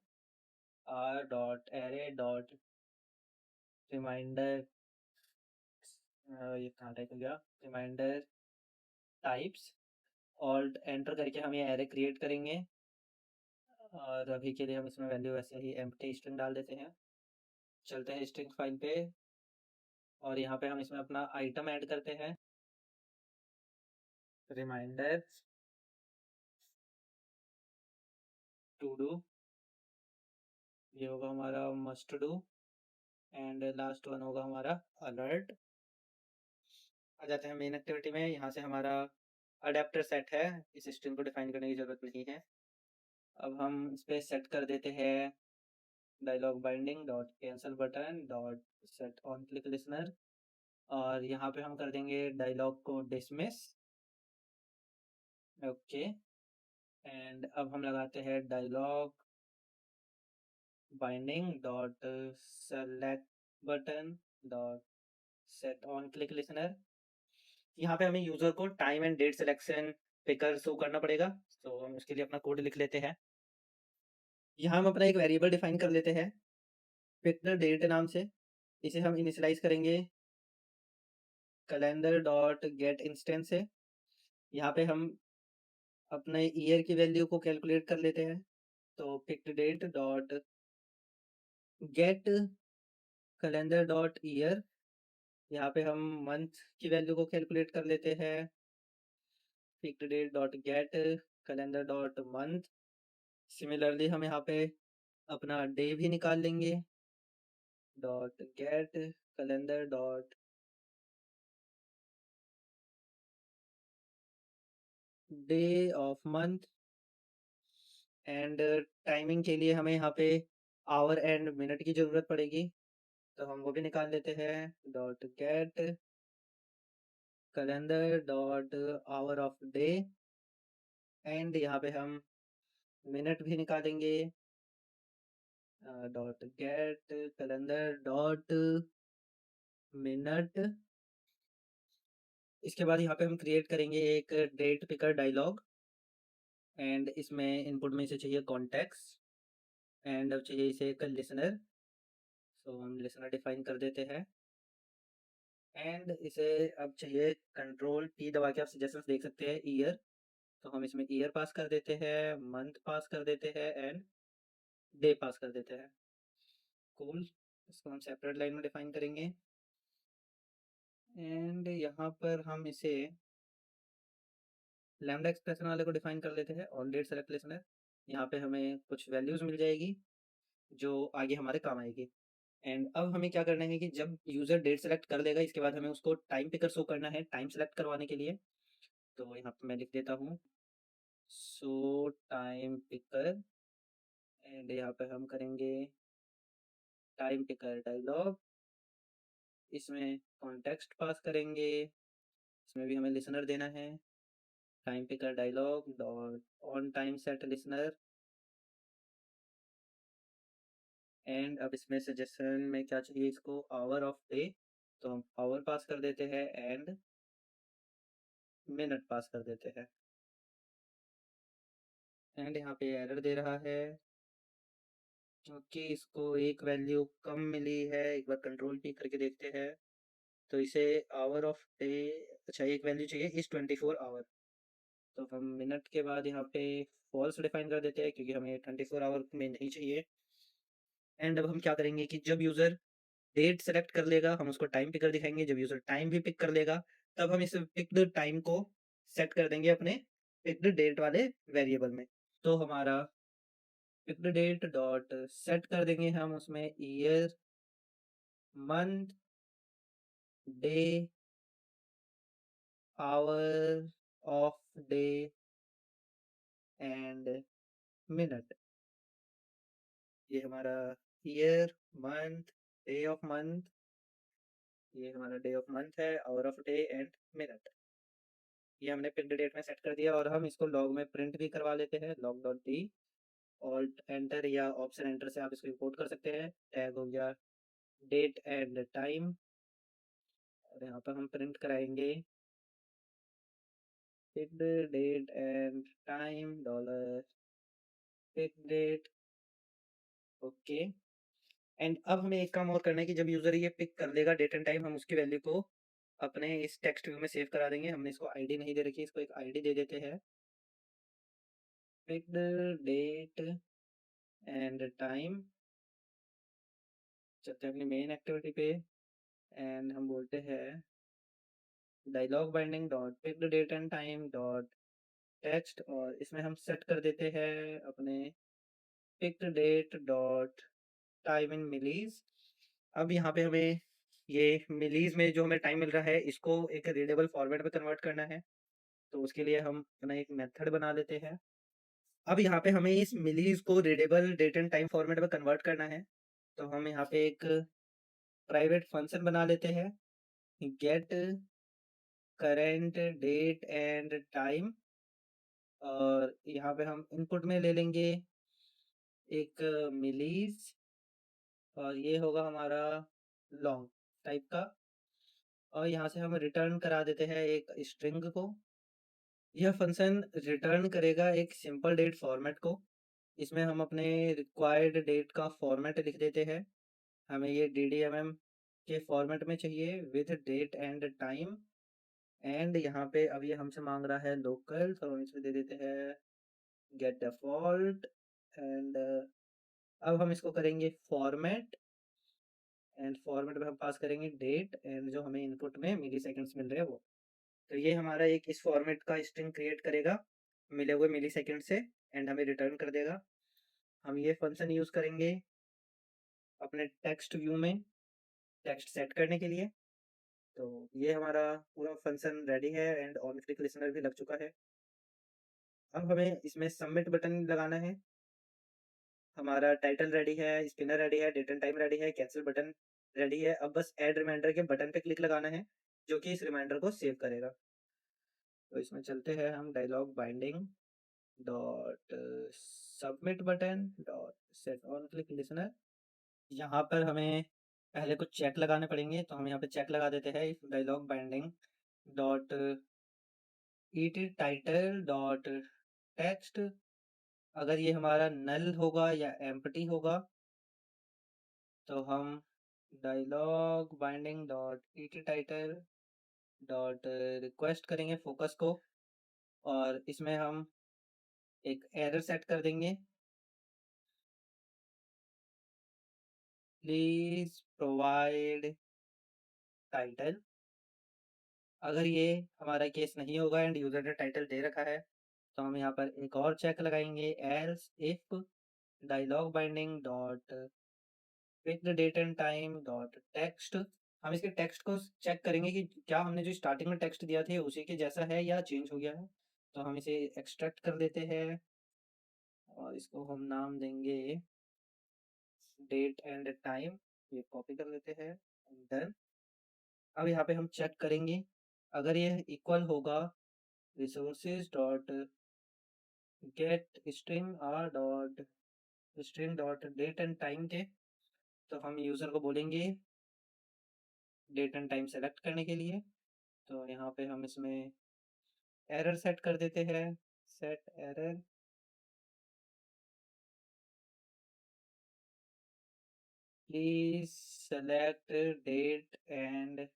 Speaker 1: R dot array dot reminder. ये कहाँ टाइप हो गया, रिमाइंडर टाइप्स। ऑल्ट एंटर करके हम ये एरे क्रिएट करेंगे और अभी के लिए हम इसमें वैल्यू वैसे ही एम्प्टी स्ट्रिंग डाल देते हैं। चलते हैं स्ट्रिंग फाइल पे और यहाँ पे हम इसमें अपना आइटम ऐड करते हैं, रिमाइंडर टू डू। ये होगा हमारा must do and last one होगा हमारा अलर्ट। आ जाते हैं मेन एक्टिविटी में। यहाँ से हमारा अडेप्टर सेट है, इस स्ट्रिंग को डिफाइन करने की ज़रूरत नहीं है। अब हम इस पर सेट कर देते हैं dialog binding dot cancel button dot set on click listener और यहाँ पे हम कर देंगे डायलॉग को डिसमिस। ओके, एंड अब हम लगाते हैं dialog binding dot select button dot set on click listener. यहाँ पे हमें यूजर को time and date selection picker show करना पड़ेगा, तो हम उसके लिए अपना कोड लिख लेते हैं। यहाँ हम अपना एक वेरिएबल डिफाइन कर लेते हैं पिक द डेट नाम से। इसे हम इनिशियलाइज करेंगे कैलेंडर डॉट गेट इंस्टेंस से। यहाँ पे हम अपने ईयर की वैल्यू को कैलकुलेट कर लेते हैं। तो pick date dot get calendar dot year यहाँ पे हम मंथ की वैल्यू को कैलकुलेट कर लेते हैं। Picked date dot get calendar dot month. Similarly हम यहाँ पे अपना डे भी निकाल लेंगे। Dot get calendar dot day of month. And timing के लिए हमें यहाँ पे आवर एंड मिनट की ज़रूरत पड़ेगी, तो हम वो भी निकाल लेते हैं। Dot get calendar dot hour of day. And यहाँ पे हम मिनट भी निकालेंगे। Dot get calendar dot minute. इसके बाद यहाँ पे हम क्रिएट करेंगे एक डेट पिकर डायलॉग। एंड इसमें इनपुट में से चाहिए कॉन्टेक्स्ट। एंड अब चाहिए इसे एक लिसनर। सो हम लिसनर डिफाइन कर देते हैं। एंड इसे अब चाहिए कंट्रोल टी दबा के आप सजेशंस देख सकते हैं ईयर। तो हम इसमें ईयर पास कर देते हैं, मंथ पास कर देते हैं एंड डे पास कर देते हैं। कूल। इसको हम सेपरेट लाइन में डिफाइन करेंगे। एंड यहाँ पर हम इसे लैम्डा एक्सप्रेशन वाले को डिफाइन कर लेते हैं, ऑन डेट सेलेक्ट लिसनर। यहाँ पे हमें कुछ वैल्यूज मिल जाएगी जो आगे हमारे काम आएगी। एंड अब हमें क्या करना है कि जब यूजर डेट सेलेक्ट कर लेगा, इसके बाद हमें उसको टाइम पिकर शो करना है टाइम सेलेक्ट करवाने के लिए। तो यहाँ पे मैं लिख देता हूँ शो टाइम पिकर। एंड यहाँ पे हम करेंगे टाइम पिकर डायलॉग। इसमें कॉन्टेक्स्ट पास करेंगे, इसमें भी हमें लिसनर देना है। Time picker dialog dot on time set listener. And अब इसमें सजेशन में क्या चाहिए इसको, आवर ऑफ डे। तो हम आवर पास कर देते हैं एंड मिनट पास कर देते हैं। एंड यहाँ पे एरर दे रहा है क्योंकि इसको एक वैल्यू कम मिली है। एक बार कंट्रोल टी करके देखते हैं। तो इसे आवर ऑफ डे, अच्छा एक वैल्यू चाहिए इस 24 आवर। तो हम मिनट के बाद यहाँ पे फॉल्स डिफाइन कर देते हैं क्योंकि हमें 24 आवर में नहीं चाहिए। एंड अब हम क्या करेंगे कि जब यूज़र डेट सेलेक्ट कर लेगा हम उसको टाइम पिकर दिखाएंगे। जब यूज़र टाइम भी पिक कर लेगा तब हम इस पिक्ड टाइम को सेट कर देंगे अपने पिक्ड डेट वाले वेरिएबल में। तो हमारा पिक्ड डेट डॉट सेट कर देंगे हम उसमें year, month, day, hour of day and minute. ये हमारा year, month, day of month, ये हमारा डे ऑफ मंथ है, hour of day and minute. ये हमने पिक्ड डेट में सेट कर दिया और हम इसको लॉग में प्रिंट भी करवा लेते हैं। Log dot D alt enter या ऑप्शन एंटर से आप इसको इंपोर्ट कर सकते हैं। टैग हो गया डेट एंड टाइम और यहाँ पर हम प्रिंट कराएंगे picked date and time dollar pick date. Okay. And अब हमें एक काम और करना है कि जब यूजर ये पिक कर लेगा डेट एंड टाइम, हम उसकी वैल्यू को अपने इस टेक्स्ट व्यू में सेव करा देंगे। हमने इसको आईडी नहीं दे रखी, इसको एक आईडी दे देते हैं, पिक्ड डेट एंड टाइम। चलते हैं अपनी मेन एक्टिविटी पे। एंड हम बोलते हैं dialog binding dot picked date and time dot text और इसमें हम सेट कर देते हैं अपने picked date dot time in millis. अब यहाँ पे हमें ये मिलीज में जो हमें टाइम मिल रहा है इसको एक रीडेबल फॉर्मेट में कन्वर्ट करना है। तो उसके लिए हम अपना एक मेथड बना लेते हैं। अब यहाँ पे हमें इस मिलीज को readable date and time format में कन्वर्ट करना है। तो हम यहाँ पे एक प्राइवेट फंक्शन बना लेते हैं, get current date and time. और यहाँ पे हम इनपुट में ले लेंगे एक मिलीज और ये होगा हमारा लॉन्ग टाइप का। और यहाँ से हम रिटर्न करा देते हैं एक स्ट्रिंग को। यह फंक्शन रिटर्न करेगा एक सिंपल डेट फॉर्मेट को। इसमें हम अपने रिक्वायर्ड डेट का फॉर्मेट लिख देते हैं। हमें ये DDMM के फॉर्मेट में चाहिए with date and time. And यहाँ पे अब ये हमसे मांग रहा है लोकल, तो हम इसमें दे देते हैं गेट डिफॉल्ट। एंड अब हम इसको करेंगे फॉर्मेट एंड फॉर्मेट में हम पास करेंगे डेट एंड जो हमें इनपुट में मिली सेकेंड्स मिल रहे हैं वो। तो ये हमारा एक इस फॉर्मेट का स्ट्रिंग क्रिएट करेगा मिले हुए मिली सेकेंड से एंड हमें रिटर्न कर देगा। हम ये फंक्शन यूज़ करेंगे अपने टेक्स्ट व्यू में टेक्स्ट सेट करने के लिए। तो ये हमारा पूरा फंक्शन रेडी है एंड ऑन क्लिक लिसनर भी लग चुका है। अब हमें इसमें सबमिट बटन लगाना है। हमारा टाइटल रेडी है, स्पिनर रेडी है, डेट एंड टाइम रेडी है, कैंसिल बटन रेडी है। अब बस ऐड रिमाइंडर के बटन पे क्लिक लगाना है जो कि इस रिमाइंडर को सेव करेगा। तो इसमें चलते हैं हम dialog binding dot submit button dot set on click listener. यहाँ पर हमें पहले कुछ चेक लगाने पड़ेंगे तो हम यहाँ पे चेक लगा देते हैं if dialog binding dot ET title dot text. अगर ये हमारा नल होगा या एम्प्टी होगा तो हम dialog binding dot ET title dot request करेंगे फोकस को और इसमें हम एक एरर सेट कर देंगे, प्लीज प्रोवाइड टाइटल। अगर ये हमारा केस नहीं होगा एंड यूजर ने टाइटल दे रखा है तो हम यहाँ पर एक और चेक लगाएंगे else if dialog binding dot pick the date and time dot text. हम इसके टेक्स्ट को चेक करेंगे कि क्या हमने जो स्टार्टिंग में टेक्स्ट दिया थे उसी के जैसा है या चेंज हो गया है। तो हम इसे एक्सट्रैक्ट कर देते हैं और इसको हम नाम देंगे डेट एंड टाइम। ये कॉपी कर लेते हैं, डन। अब यहाँ पे हम चेक करेंगे अगर ये इक्वल होगा resources dot get string R dot string dot date and time के तो हम यूज़र को बोलेंगे डेट एंड टाइम सेलेक्ट करने के लिए। तो यहाँ पे हम इसमें एरर सेट कर देते हैं, set error please select date and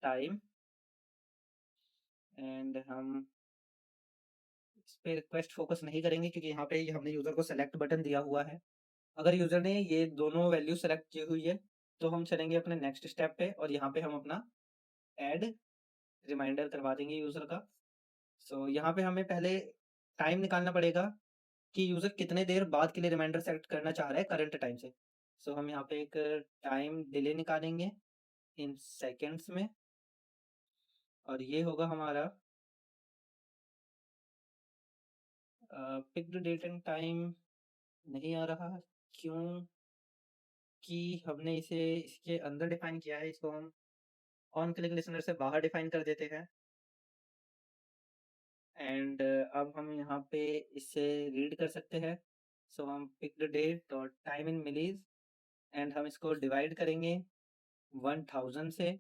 Speaker 1: time and हम इस पे रिक्वेस्ट फोकस नहीं करेंगे क्योंकि यहाँ पे हमने यूज़र को सेलेक्ट बटन दिया हुआ है। अगर यूज़र ने ये दोनों वैल्यू सेलेक्ट की हुई है तो हम चलेंगे अपने नेक्स्ट स्टेप पे और यहाँ पे हम अपना ऐड रिमाइंडर करवा देंगे यूज़र का। सो यहाँ पे हमें पहले टाइम निकालना पड़ेगा कि यूज़र कितने देर बाद के लिए रिमाइंडर सेट करना चाह रहा है करंट टाइम से। सो हम यहाँ पे एक टाइम डिले निकालेंगे इन सेकेंड्स में और ये होगा हमारा pick the date and time नहीं आ रहा क्योंकि हमने इसे इसके अंदर डिफाइन किया है। इसको हम ऑन क्लिक लिसनर से बाहर डिफाइन कर देते हैं एंड अब हम यहाँ पे इसे रीड कर सकते हैं। सो हम पिक द डेट और टाइम इन मिलीज एंड हम इसको डिवाइड करेंगे 1000 से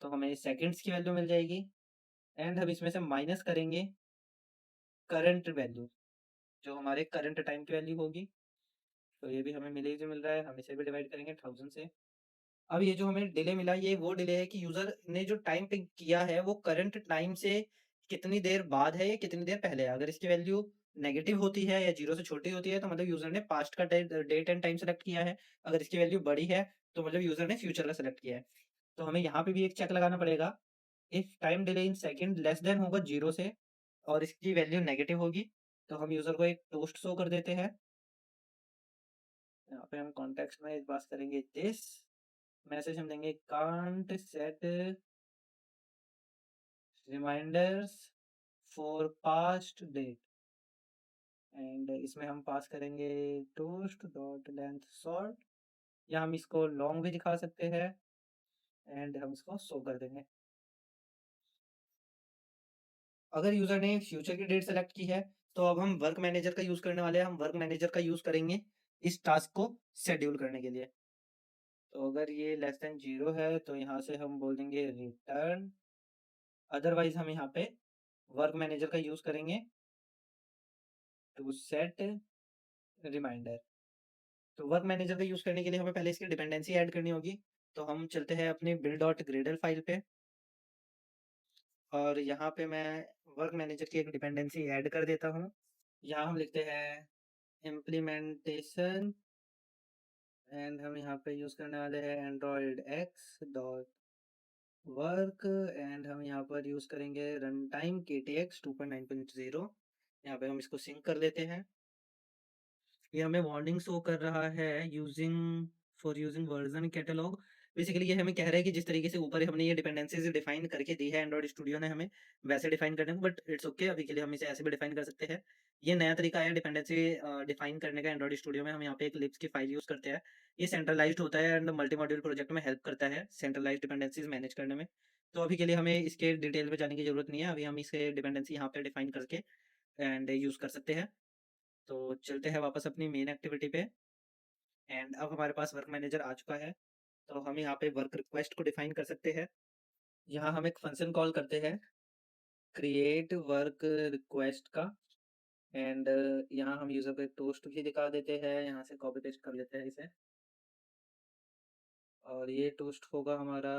Speaker 1: तो हमें सेकंड्स की वैल्यू मिल जाएगी एंड हम इसमें से माइनस करेंगे करंट वैल्यू जो हमारे करंट टाइम की वैल्यू होगी। तो ये भी हमें मिलेज मिल रहा है, हम इसे भी डिवाइड करेंगे 1000 से। अब ये जो हमें डिले मिला ये वो डिले है कि यूजर ने जो टाइम पिक किया है वो करंट टाइम से कितनी देर बाद है या कितनी देर पहले है। अगर इसकी वैल्यू नेगेटिव होती है या जीरो से छोटी होती है तो मतलब यूजर ने पास्ट का डेट एंड टाइम सेलेक्ट किया है। अगर इसकी वैल्यू बड़ी है तो मतलब यूजर ने फ्यूचर का सेलेक्ट किया है। तो हमें यहाँ पे भी एक चेक लगाना पड़ेगा if time delay in second less than होगा जीरो से और इसकी वैल्यू नेगेटिव होगी तो हम यूजर को एक टोस्ट शो कर देते हैं। यहाँ पे हम कॉन्टेक्स्ट में इस बात करेंगे दिस मैसेज हम देंगे can't set reminders for past date and इसमें हम पास करेंगे टोस्ट डॉट लेंथ शॉर्ट या हम इसको लॉन्ग भी दिखा सकते हैं एंड हम इसको शो कर देंगे। अगर यूजर ने फ्यूचर की डेट सेलेक्ट की है तो अब हम वर्क मैनेजर का यूज करने वाले हैं। हम वर्क मैनेजर का यूज करेंगे इस टास्क को शेड्यूल करने के लिए। तो अगर ये लेस देन जीरो है तो यहाँ से हम बोल देंगे रिटर्न। अदरवाइज हम यहाँ पे वर्क मैनेजर का यूज करेंगे टू सेट रिमाइंडर। तो वर्क मैनेजर का यूज करने के लिए हमें पहले इसकी डिपेंडेंसी ऐड करनी होगी। तो हम चलते हैं अपनी बिल्ड डॉट ग्रेडल फाइल पे और यहाँ पे मैं वर्क मैनेजर की एक डिपेंडेंसी ऐड कर देता हूँ। यहाँ हम लिखते हैं इम्प्लीमेंटेशन एंड हम यहाँ पे यूज़ करने वाले हैं Android x dot work and हम यहाँ पर यूज़ करेंगे रन टाइम के टी एक्स 2.9.0। यहाँ पे हम इसको सिंक कर लेते हैं। ये हमें वार्निंग शो कर रहा है यूजिंग वर्जन कैटलॉग। बेसिकली ये हमें कह रहा है कि जिस तरीके से ऊपर हमने ये डिपेंडेंसीज डिफाइन करके दी है एंड्रॉइड स्टूडियो ने हमें वैसे डिफाइन करने को, बट इट्स ओके, अभी के लिए हम इसे ऐसे भी डिफाइन कर सकते हैं। ये नया तरीका है डिपेंडेंसी डिफाइन करने का एंड्रॉइड स्टूडियो में। हम यहाँ पे एक लिब्स की फाइल यूज करते हैं। ये सेंट्रलाइज्ड होता है एंड मल्टी मॉड्यूल प्रोजेक्ट में हेल्प करता है सेंट्रलाइज्ड डिपेंडेंसीज मैनेज करने में। तो अभी के लिए हमें इसके डिटेल में जाने की जरूरत नहीं है। अभी हम इसे डिपेंडेंसी यहाँ पे डिफाइन करके एंड यूज कर सकते हैं। तो चलते हैं वापस अपनी मेन एक्टिविटी पे। एंड अब हमारे पास वर्क मैनेजर आ चुका है। तो हम यहाँ पे वर्क रिक्वेस्ट को डिफाइन कर सकते हैं। यहाँ हम एक फंक्शन कॉल करते हैं क्रिएट वर्क रिक्वेस्ट का। एंड यहाँ हम यूजर को एक टोस्ट भी दिखा देते हैं। यहाँ से कॉपी पेस्ट कर लेते हैं इसे, और ये टोस्ट होगा हमारा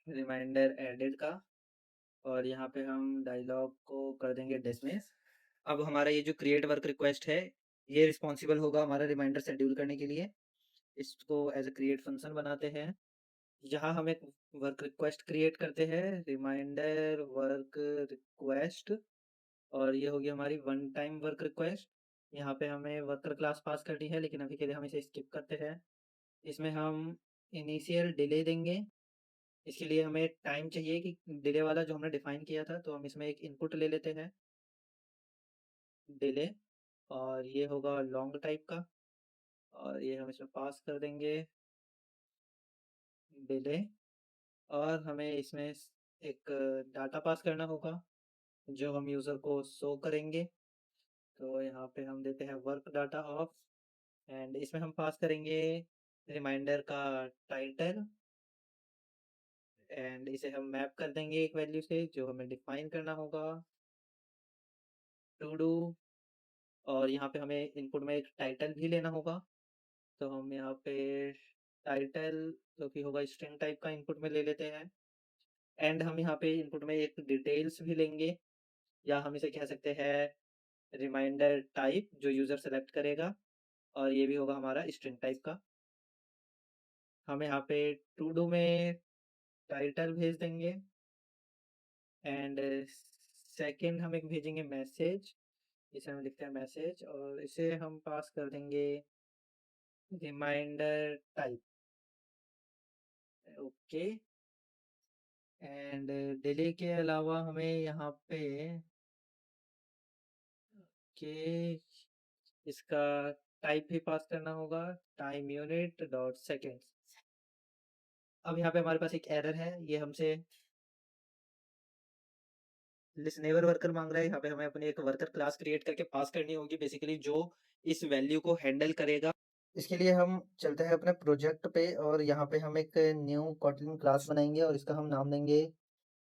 Speaker 1: रिमाइंडर एडेड का। और यहाँ पे हम डायलॉग को कर देंगे डिसमिस। अब हमारा ये जो क्रिएट वर्क रिक्वेस्ट है, ये रिस्पॉन्सिबल होगा हमारा रिमाइंडर शेड्यूल करने के लिए। इसको एज ए क्रिएट फंक्शन बनाते हैं। यहाँ हम एक वर्क रिक्वेस्ट क्रिएट करते हैं, रिमाइंडर वर्क रिक्वेस्ट। और ये होगी हमारी वन टाइम वर्क रिक्वेस्ट। यहाँ पे हमें वर्कर क्लास पास करनी है, लेकिन अभी के लिए हम इसे स्किप करते हैं। इसमें हम इनिशियल डिले देंगे। इसके लिए हमें टाइम चाहिए कि डिले वाला जो हमने डिफाइन किया था, तो हम इसमें एक इनपुट ले लेते हैं डिले, और ये होगा लॉन्ग टाइप का। और ये हम इसमें पास कर देंगे डिले। और हमें इसमें एक डाटा पास करना होगा जो हम यूज़र को शो करेंगे। तो यहाँ पे हम देते हैं वर्क डाटा ऑफ। एंड इसमें हम पास करेंगे रिमाइंडर का टाइटल। एंड इसे हम मैप कर देंगे एक वैल्यू से जो हमें डिफाइन करना होगा टू डू। और यहाँ पे हमें इनपुट में एक टाइटल भी लेना होगा। तो हम यहाँ पे टाइटल जो कि होगा स्ट्रिंग टाइप का इनपुट में ले लेते हैं। एंड हम यहाँ पे इनपुट में एक डिटेल्स भी लेंगे, या हम इसे कह सकते हैं रिमाइंडर टाइप जो यूज़र सेलेक्ट करेगा। और ये भी होगा हमारा स्ट्रिंग टाइप का। हम यहाँ पे टू डू में टाइटल भेज देंगे। एंड सेकंड हम एक भेजेंगे मैसेज। इसे हम लिखते हैं मैसेज, और इसे हम पास कर देंगे reminder type. Okay. And delay के अलावा हमें यहाँ पे के इसका टाइप भी पास करना होगा, टाइम यूनिट डॉट सेकेंड्स। अब यहाँ पे हमारे पास एक एरर है, ये हमसे लिसनेबल वर्कर मांग रहा है। यहाँ पे हमें अपनी एक वर्कर क्लास क्रिएट करके पास करनी होगी बेसिकली, जो इस वैल्यू को हैंडल करेगा। इसके लिए हम चलते हैं अपने प्रोजेक्ट पे, और यहाँ पे हम एक न्यू कॉटलिन क्लास बनाएंगे और इसका हम नाम देंगे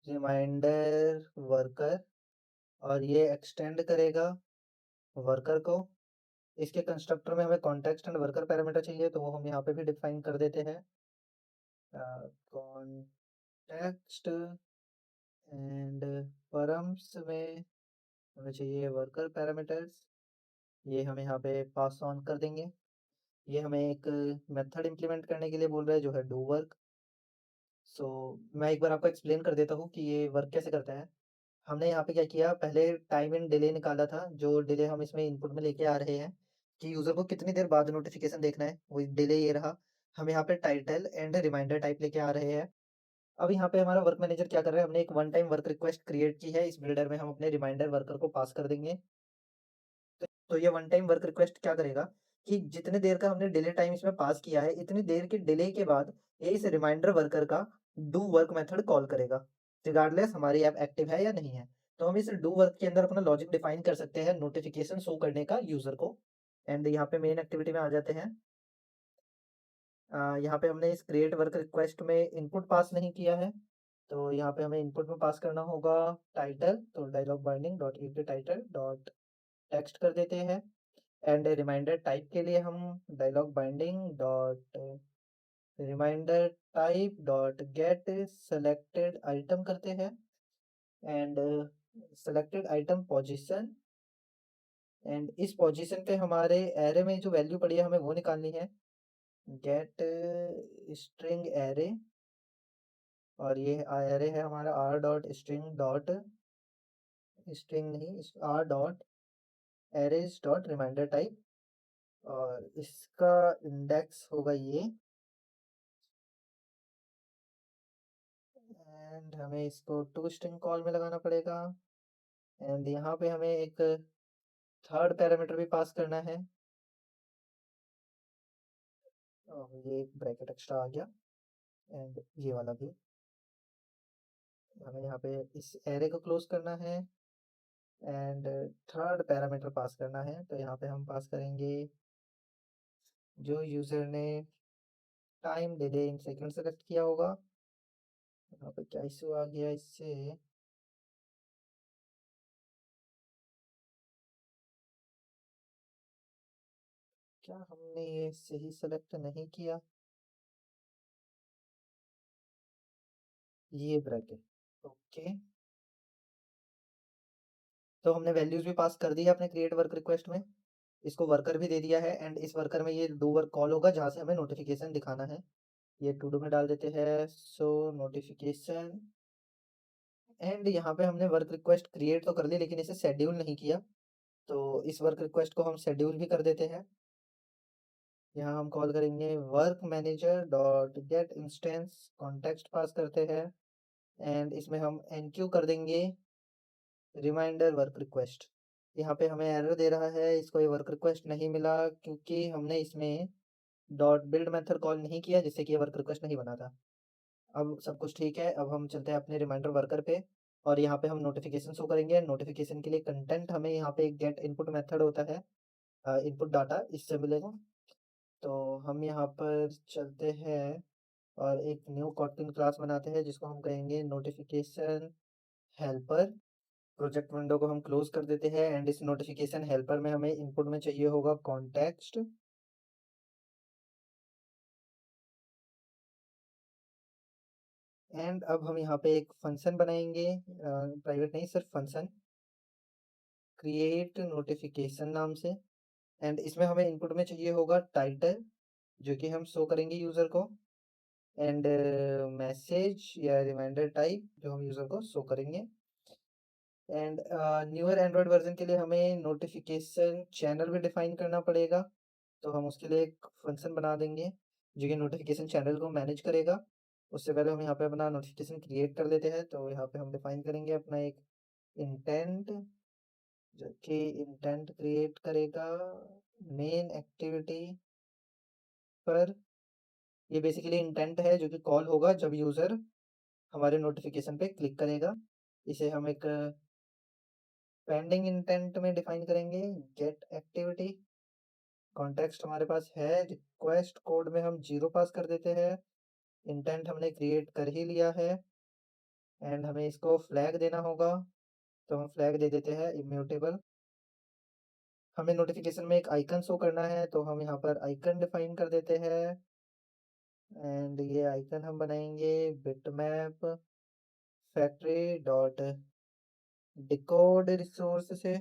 Speaker 1: रिमाइंडर वर्कर। और ये एक्सटेंड करेगा वर्कर को। इसके कंस्ट्रक्टर में हमें कॉन्टेक्स्ट एंड वर्कर पैरामीटर चाहिए, तो वो हम यहाँ पे भी डिफाइन कर देते हैं कॉन्टेक्स्ट। एंड परम्स में हमें चाहिए वर्कर पैरामीटर्स, ये हम यहाँ पे पास ऑन कर देंगे। ये हमें एक मेथड इम्प्लीमेंट करने के लिए बोल रहा है जो है डू वर्क। सो मैं एक बार आपको एक्सप्लेन कर देता हूँ कि ये वर्क कैसे करता है। हमने यहाँ पे क्या किया, पहले टाइम इन डिले निकाला था, जो डिले हम इसमें इनपुट में लेके आ रहे हैं कि यूज़र को कितनी देर बाद नोटिफिकेशन देखना है, वही डिले ये रहा। हम यहाँ पे टाइटल एंड रिमाइंडर टाइप लेके आ रहे हैं। अब यहाँ पे हमारा वर्क मैनेजर क्या कर रहा है, हमने एक one time work request create की है। इस बिल्डर में हम अपने रिमाइंडर वर्कर को पास कर देंगे। तो ये वन टाइम वर्क रिक्वेस्ट क्या करेगा कि जितने देर का हमने डिले टाइम इसमें पास किया है, इतनी देर के डिले के बाद ये इस रिमाइंडर वर्कर का डू वर्क मेथड कॉल करेगा, रिगार्डलेस हमारी ऐप एक्टिव है या नहीं है। तो हम इस डू वर्क के अंदर अपना लॉजिक डिफाइन कर सकते हैं नोटिफिकेशन शो करने का यूजर को। एंड यहाँ पे मेन एक्टिविटी में आ जाते हैं। यहाँ पे हमने इस क्रिएट वर्क रिक्वेस्ट में इनपुट पास नहीं किया है, तो यहाँ पे हमें इनपुट में पास करना होगा टाइटल। तो dialog binding dot title dot text कर देते हैं। एंड रिमाइंडर टाइप के लिए हम dialog binding dot reminder type dot get selected item करते हैं। And selected item position and इस पोजीशन पे हमारे एरे में जो वैल्यू पड़ी है हमें वो निकालनी है। गेट स्ट्रिंग एरे, और ये एरे है हमारा R dot string dot, string नहीं, R dot arrays dot reminder type, और इसका इंडेक्स होगा ये। एंड हमें इसको टू स्ट्रिंग कॉल में लगाना पड़ेगा। एंड यहाँ पे हमें एक थर्ड पैरामीटर भी पास करना है, और ये एक ब्रैकेट एक्स्ट्रा आ गया। एंड ये वाला भी हमें यहाँ पे इस एरे को क्लोज करना है। एंड थर्ड पैरामीटर पास करना है, तो यहाँ पे हम पास करेंगे जो यूज़र ने time delay in second select किया होगा। यहाँ पे क्या इशू आ गया इससे, क्या हमने ये सही सेलेक्ट नहीं किया, ये ब्रैकेट। ओके, तो हमने वैल्यूज भी पास कर दी है अपने क्रिएट वर्क रिक्वेस्ट में, इसको वर्कर भी दे दिया है। एंड इस वर्कर में ये डू वर्क कॉल होगा जहाँ से हमें नोटिफिकेशन दिखाना है। ये टू डू में डाल देते हैं सो नोटिफिकेशन। एंड यहाँ पे हमने वर्क रिक्वेस्ट क्रिएट तो कर ली लेकिन इसे शेड्यूल नहीं किया, तो इस वर्क रिक्वेस्ट को हम शेड्यूल भी कर देते हैं। यहाँ हम कॉल करेंगे work manager dot get instance, context pass करते हैं। एंड इसमें हम एनक्यू कर देंगे रिमाइंडर वर्क रिक्वेस्ट। यहाँ पे हमें एरर दे रहा है, इसको ये वर्क रिक्वेस्ट नहीं मिला क्योंकि हमने इसमें डॉट बिल्ड मेथड कॉल नहीं किया जिससे कि ये वर्क रिक्वेस्ट नहीं बना था। अब सब कुछ ठीक है, अब हम चलते हैं अपने रिमाइंडर वर्कर पे, और यहाँ पे हम नोटिफिकेशन शो करेंगे। नोटिफिकेशन के लिए कंटेंट हमें यहाँ पे एक गेट इनपुट मेथड होता है, इनपुट डाटा इससे मिलेगा। तो हम यहाँ पर चलते हैं और एक न्यू कॉटन क्लास बनाते हैं जिसको हम कहेंगे नोटिफिकेशन हेल्पर। प्रोजेक्ट विंडो को हम क्लोज कर देते हैं। एंड इस नोटिफिकेशन हेल्पर में हमें इनपुट में चाहिए होगा कॉन्टेक्स्ट। एंड अब हम यहाँ पे एक फंक्शन बनाएंगे, प्राइवेट नहीं सिर्फ फंक्शन, क्रिएट नोटिफिकेशन नाम से। एंड इसमें हमें इनपुट में चाहिए होगा टाइटल जो कि हम शो करेंगे यूज़र को, एंड मैसेज या रिमाइंडर टाइप जो हम यूज़र को शो करेंगे। एंड न्यूअर एंड्रॉयड वर्जन के लिए हमें नोटिफिकेशन चैनल भी डिफाइन करना पड़ेगा, तो हम उसके लिए एक फंक्शन बना देंगे जो कि नोटिफिकेशन चैनल को मैनेज करेगा। उससे पहले हम यहाँ पे अपना नोटिफिकेशन क्रिएट कर लेते हैं, तो यहाँ पे हम डिफाइन करेंगे अपना एक इंटेंट जो कि इंटेंट क्रिएट करेगा मेन एक्टिविटी पर। ये बेसिकली इंटेंट है जो कि कॉल होगा जब यूज़र हमारे नोटिफिकेशन पे क्लिक करेगा। इसे हम एक पेंडिंग इंटेंट में डिफाइन करेंगे गेट एक्टिविटी। कॉन्टेक्स्ट हमारे पास है, रिक्वेस्ट कोड में हम 0 पास कर देते हैं। इंटेंट हमने क्रिएट कर ही लिया है। एंड हमें इसको फ्लैग देना होगा, तो हम फ्लैग दे देते हैं इम्यूटेबल। हमें नोटिफिकेशन में एक आइकन शो करना है, तो हम यहाँ पर आइकन डिफाइन कर देते हैं। एंड ये आइकन हम बनाएंगे bitmap factory dot decode resource से।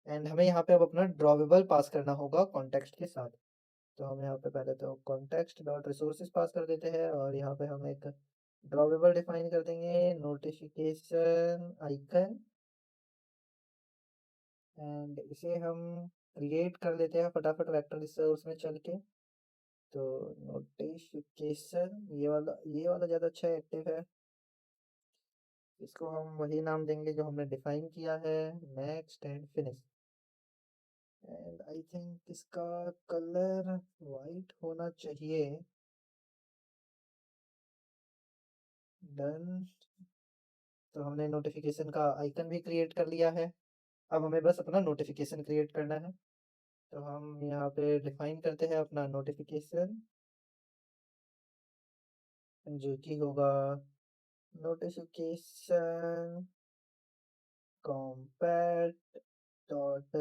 Speaker 1: एंड हमें यहाँ पे अब अपना ड्रॉवेबल पास करना होगा कॉन्टेक्स्ट के साथ, तो हम यहाँ पे पहले तो कॉन्टेक्स्ट डॉट रिसोर्सेज पास कर देते हैं, और यहाँ पे हम एक ड्रॉवेबल डिफाइन कर देंगे नोटिफिकेशन आइकन। एंड इसे हम क्रिएट कर देते हैं फटाफट वेक्टर रिसोर्स में चल के। तो नोटिफिकेशन ये वाला ज़्यादा अच्छा एक्टिव है, इसको हम वही नाम देंगे जो हमने डिफाइन किया है, next and finish. And I think इसका कलर वाइट होना चाहिए। डन। तो हमने नोटिफिकेशन का आइकन भी क्रिएट कर लिया है, अब हमें बस अपना नोटिफिकेशन क्रिएट करना है। तो हम यहाँ पे डिफाइन करते हैं अपना नोटिफिकेशन जो कि होगा नोटिफिकेशन कॉम्पैट डॉट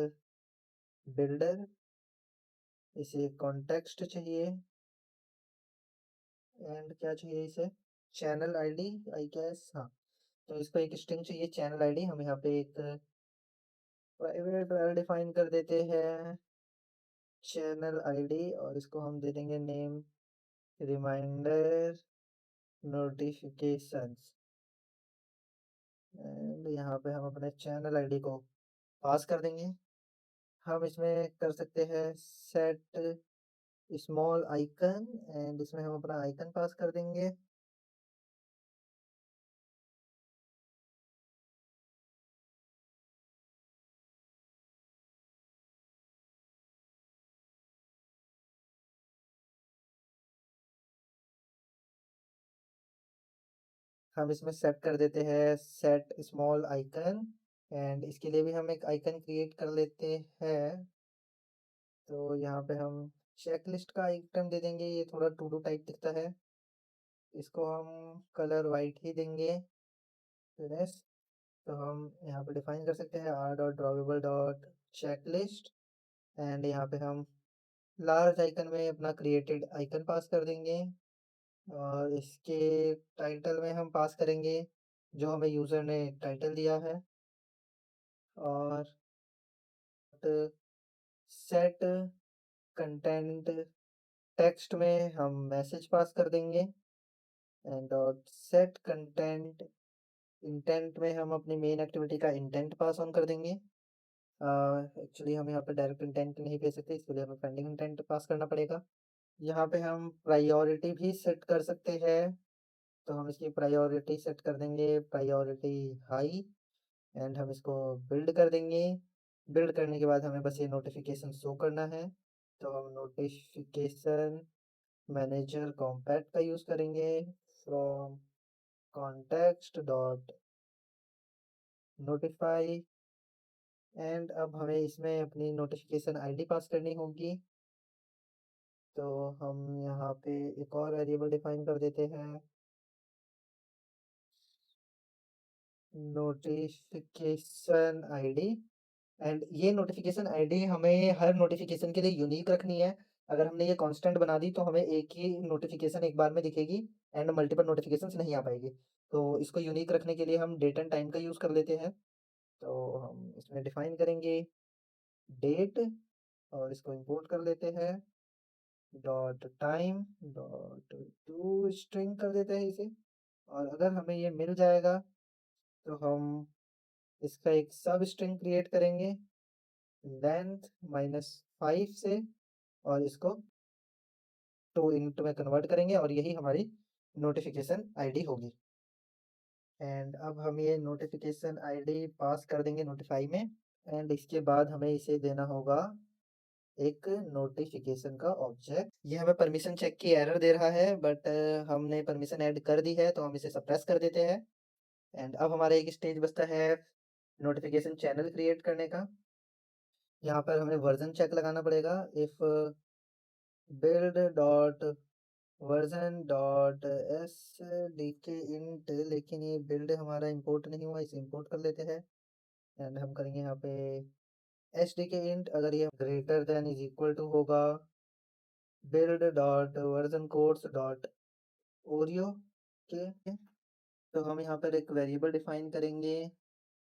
Speaker 1: बिल्डर। इसे कॉन्टेक्स्ट चाहिए, एंड क्या चाहिए इसे, चैनल आईडी आई गेस, हाँ। तो इसको एक स्ट्रिंग चाहिए चैनल आईडी, हम यहाँ पे एक प्राइवेट डिफाइन कर देते हैं चैनल आईडी और इसको हम दे देंगे नेम रिमाइंडर नोटिफिकेशंस एंड यहाँ पे हम अपने चैनल आईडी को पास कर देंगे। हम इसमें कर सकते हैं सेट स्मॉल आइकन एंड इसमें हम अपना आइकन पास कर देंगे। हम इसमें सेट कर देते हैं सेट स्मॉल आइकन एंड इसके लिए भी हम एक आइकन क्रिएट कर लेते हैं। तो यहाँ पे हम चेकलिस्ट का आइटम दे देंगे, ये थोड़ा टू डू टाइप दिखता है, इसको हम कलर वाइट ही देंगे। फिनिश। तो हम यहाँ पे डिफाइन कर सकते हैं R dot drawable dot checklist and यहाँ पे हम लार्ज आइकन में अपना क्रिएटेड आइकन पास कर देंगे और इसके टाइटल में हम पास करेंगे जो हमें यूज़र ने टाइटल दिया है और सेट कंटेंट टेक्स्ट में हम मैसेज पास कर देंगे and dot set content intent में हम अपनी मेन एक्टिविटी का इंटेंट पास ऑन कर देंगे। एक्चुअली हम यहाँ पे डायरेक्ट इंटेंट नहीं दे सकते, इसके लिए हमें पेंडिंग इंटेंट पास करना पड़ेगा। यहाँ पे हम प्रायोरिटी भी सेट कर सकते हैं, तो हम इसकी प्रायोरिटी सेट कर देंगे प्रायोरिटी हाई एंड हम इसको बिल्ड कर देंगे। बिल्ड करने के बाद हमें बस ये नोटिफिकेशन शो करना है, तो हम नोटिफिकेशन मैनेजर कॉम्पैक्ट का यूज़ करेंगे from context dot notify and अब हमें इसमें अपनी नोटिफिकेशन आईडी पास करनी होगी। तो हम यहाँ पे एक और वेरिएबल डिफाइन कर देते हैं नोटिफिकेशन आईडी एंड ये नोटिफिकेशन आईडी हमें हर नोटिफिकेशन के लिए यूनिक रखनी है। अगर हमने ये कांस्टेंट बना दी तो हमें एक ही नोटिफिकेशन एक बार में दिखेगी एंड मल्टीपल नोटिफिकेशंस नहीं आ पाएगी। तो इसको यूनिक रखने के लिए हम डेट एंड टाइम का यूज़ कर लेते हैं। तो हम इसमें डिफाइन करेंगे डेट और इसको इंपोर्ट कर लेते हैं dot time dot to string कर देते हैं इसे और अगर हमें ये मिल जाएगा तो हम इसका एक सब स्ट्रिंग क्रिएट करेंगे लेंथ -5 से और इसको टू इंट में कन्वर्ट करेंगे और यही हमारी नोटिफिकेशन आईडी होगी। एंड अब हम ये नोटिफिकेशन आईडी पास कर देंगे नोटिफाई में एंड इसके बाद हमें इसे देना होगा एक नोटिफिकेशन का ऑब्जेक्ट। ये हमें परमिशन चेक की एरर दे रहा है बट हमने परमिशन ऐड कर दी है तो हम इसे सप्रेस कर देते हैं एंड अब हमारा एक स्टेज बचता है नोटिफिकेशन चैनल क्रिएट करने का। यहाँ पर हमें वर्जन चेक लगाना पड़ेगा if build dot version dot S D के इंट, लेकिन ये बिल्ड हमारा इंपोर्ट नहीं हुआ, इसे इंपोर्ट कर लेते हैं एंड हम करेंगे यहाँ पे एच डी के इंट अगर ये greater than is equal to होगा build dot version codes dot Oreo के। तो हम यहाँ पर एक वेरिएबल डिफाइन करेंगे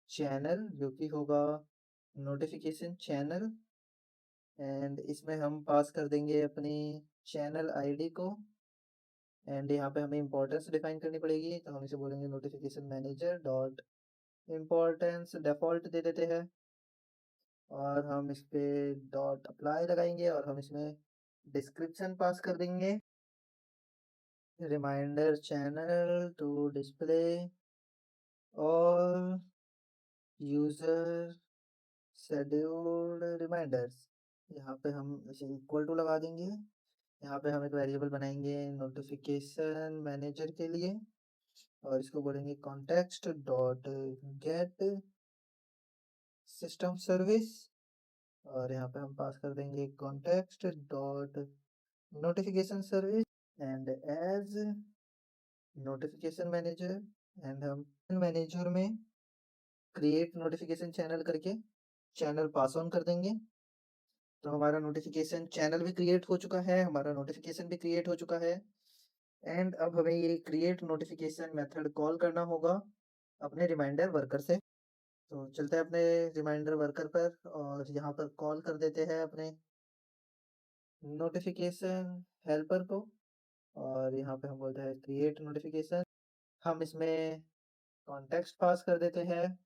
Speaker 1: चैनल जो कि होगा नोटिफिकेशन चैनल एंड इसमें हम पास कर देंगे अपनी चैनल आईडी को एंड यहाँ पे हमें इंपॉर्टेंस डिफाइन करनी पड़ेगी, तो हम इसे बोलेंगे notification manager dot importance default दे देते हैं और हम इस पे डॉट अप्लाई लगाएंगे और हम इसमें डिस्क्रिप्शन पास कर देंगे रिमाइंडर चैनल टू डिस्प्ले और यूज़र शेड्यूल्ड रिमाइंडर्स। यहाँ पे हम इसे इक्वल टू लगा देंगे। यहाँ पे हम एक वेरिएबल बनाएंगे नोटिफिकेशन मैनेजर के लिए और इसको बोलेंगे context dot get system service और यहाँ पे हम पास कर देंगे context dot notification service and as notification manager and हम मैनेजर में क्रिएट नोटिफिकेशन चैनल करके चैनल पास ऑन कर देंगे। तो हमारा नोटिफिकेशन चैनल भी क्रिएट हो चुका है, हमारा नोटिफिकेशन भी क्रिएट हो चुका है एंड अब हमें ये क्रिएट नोटिफिकेशन मेथड कॉल करना होगा अपने रिमाइंडर वर्कर से। तो चलते हैं अपने रिमाइंडर वर्कर पर और यहाँ पर कॉल कर देते हैं अपने नोटिफिकेशन हेल्पर को और यहाँ पे हम बोलते हैं क्रिएट नोटिफिकेशन। हम इसमें कॉन्टेक्स्ट पास कर देते हैं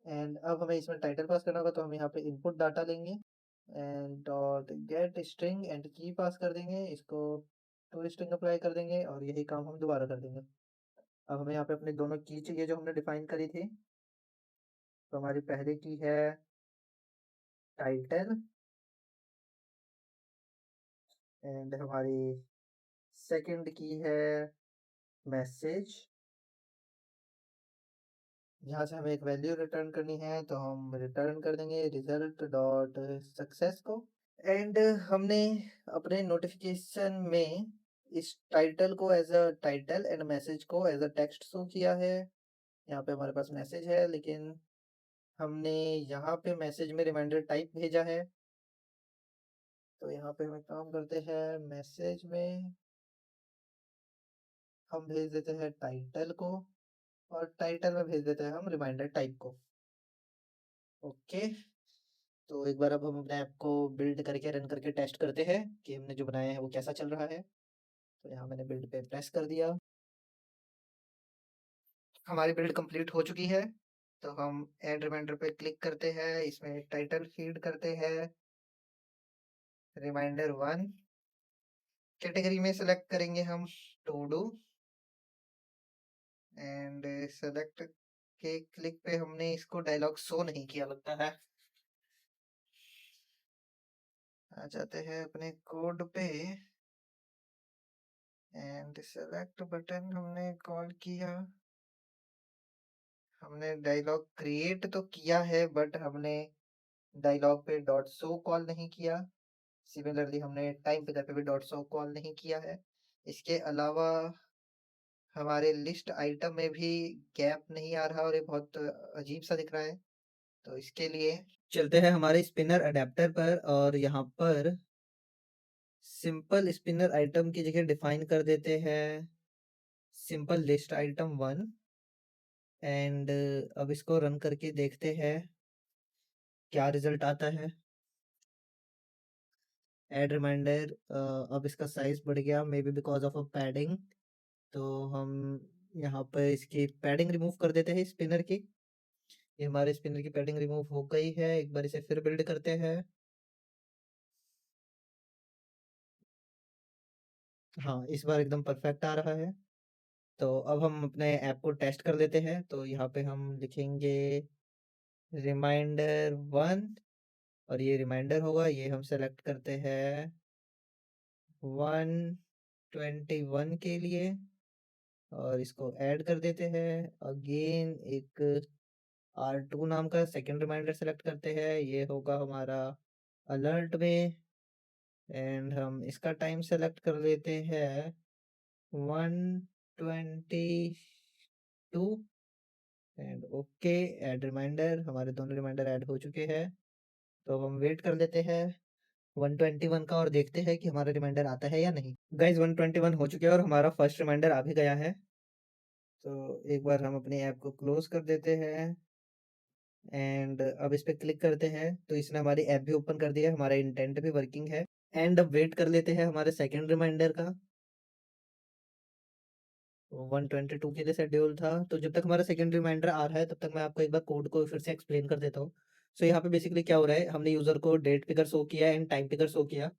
Speaker 1: एंड अब हमें इसमें टाइटल पास करना होगा, तो हम यहाँ पे इनपुट डाटा लेंगे and dot get string and की पास कर देंगे, इसको टू स्ट्रिंग अप्लाई कर देंगे और यही काम हम दोबारा कर देंगे। अब हमें यहाँ पे अपनी दोनों की चाहिए जो हमने डिफाइन करी थी। तो हमारी पहली की है टाइटल एंड हमारी सेकंड की है मैसेज। यहाँ से हमें एक वैल्यू रिटर्न करनी है तो हम रिटर्न कर देंगे रिजल्ट डॉट सक्सेस को। एंड हमने अपने नोटिफिकेशन में इस टाइटल को as a title and message को एज अ टेक्स्ट शो किया है। यहाँ पे हमारे पास मैसेज है लेकिन हमने यहाँ पे मैसेज में रिमाइंडर टाइप भेजा है, तो यहाँ पे हम एक काम करते हैं, मैसेज में हम भेज देते हैं टाइटल को और टाइटल में भेज देते हैं हम रिमाइंडर टाइप को। ओके, तो एक बार अब हम अपने ऐप को बिल्ड करके रन करके टेस्ट करते हैं कि हमने जो बनाया है वो कैसा चल रहा है। तो यहाँ मैंने बिल्ड पे प्रेस कर दिया, हमारी बिल्ड कंप्लीट हो चुकी है। तो हम ऐड रिमाइंडर पे क्लिक करते हैं, इसमें टाइटल फीड करते हैं रिमाइंडर 1। कैटेगरी में सेलेक्ट करेंगे हम टू डू एंड सेलेक्ट के क्लिक पे हमने इसको डायलॉग शो नहीं किया लगता है। आ जाते हैं अपने कोड पे एंड सेलेक्ट बटन हमने कॉल किया। हमने डायलॉग क्रिएट तो किया है बट हमने डायलॉग पे डॉट शो कॉल नहीं किया। सिमिलरली हमने टाइम पिकर पे भी डॉट शो कॉल नहीं किया है। इसके अलावा हमारे लिस्ट आइटम में भी गैप नहीं आ रहा और ये बहुत अजीब सा दिख रहा है। तो इसके लिए चलते हैं हमारे स्पिनर अडेप्टर पर और यहाँ पर सिंपल स्पिनर आइटम की जगह डिफाइन कर देते हैं सिंपल लिस्ट आइटम 1 एंड अब इसको रन करके देखते हैं क्या रिजल्ट आता है। ऐड रिमाइंडर, अब इसका साइज बढ़ गया may be because of a padding, तो हम यहाँ पर इसकी पैडिंग रिमूव कर देते हैं स्पिनर की। ये हमारे स्पिनर की पैडिंग रिमूव हो गई है। एक बार इसे फिर बिल्ड करते हैं। हाँ, इस बार एकदम परफेक्ट आ रहा है। तो अब हम अपने ऐप को टेस्ट कर लेते हैं। तो यहाँ पे हम लिखेंगे रिमाइंडर 1 और ये रिमाइंडर होगा, ये हम सेलेक्ट करते हैं 121 के लिए और इसको ऐड कर देते हैं। अगेन एक R2 नाम का सेकंड रिमाइंडर सेलेक्ट करते हैं, ये होगा हमारा अलर्ट में एंड हम इसका टाइम सेलेक्ट कर लेते हैं 122 एंड ओके। ऐड रिमाइंडर, हमारे दोनों रिमाइंडर ऐड हो चुके हैं। तो अब हम वेट कर लेते हैं 121 का और देखते हैं कि हमारा रिमाइंडर आता है या नहीं। गाइज 121 हो चुके हैं और हमारा फर्स्ट रिमाइंडर आ भी गया है। तो एक बार हम अपने ऐप को क्लोज कर देते हैं एंड अब इस पे क्लिक करते हैं तो इसने हमारी ऐप भी ओपन कर दिया है, हमारा इंटेंट भी वर्किंग है। एंड अब वेट कर लेते हैं हमारे सेकंड रिमाइंडर का। 122 के लिए शेड्यूल था, तो जब तक हमारा सेकंड रिमाइंडर आ रहा है तब तक मैं आपको एक बार कोड को फिर से एक्सप्लेन कर देता हूँ। सो यहाँ पे बेसिकली क्या हो रहा है, हमने यूजर को डेट पिकर शो किया एंड टाइम पिकर शो किया।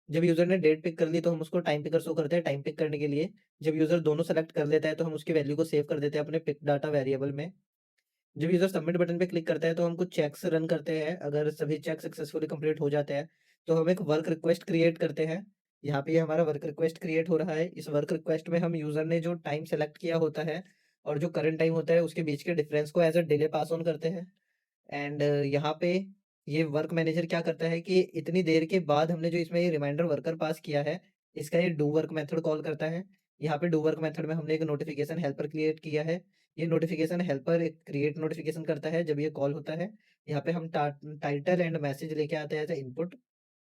Speaker 1: जब यूजर ने डेट पिक कर ली तो हम उसको टाइम पिकर शो करते हैं टाइम पिक करने के लिए। जब यूजर दोनों सेलेक्ट कर लेता है तो हम उसकी वैल्यू को सेव कर देते हैं अपने पिक डाटा वेरिएबल में। जब यूजर सबमिट बटन पे क्लिक करता है तो हम कुछ चेक्स रन करते हैं, अगर सभी चेक सक्सेसफुली कंप्लीट हो जाते हैं तो हम एक वर्क रिक्वेस्ट क्रिएट करते हैं। यहाँ पे ये हमारा वर्क रिक्वेस्ट क्रिएट हो रहा है। इस वर्क रिक्वेस्ट में हम यूजर ने जो टाइम सेलेक्ट किया होता है और जो करंट टाइम होता है उसके बीच के डिफरेंस को as a delay pass on करते हैं। एंड यहाँ पे ये वर्क मैनेजर क्या करता है कि इतनी देर के बाद हमने जो इसमें ये रिमाइंडर वर्कर पास किया है इसका ये डू वर्क मेथड कॉल करता है। यहाँ पे डू वर्क मेथड में हमने एक नोटिफिकेशन हेल्पर क्रिएट किया है। ये नोटिफिकेशन हेल्पर एक क्रिएट नोटिफिकेशन करता है जब ये कॉल होता है। यहाँ पे हम टाइटल एंड मैसेज लेके आते हैं एज इनपुट।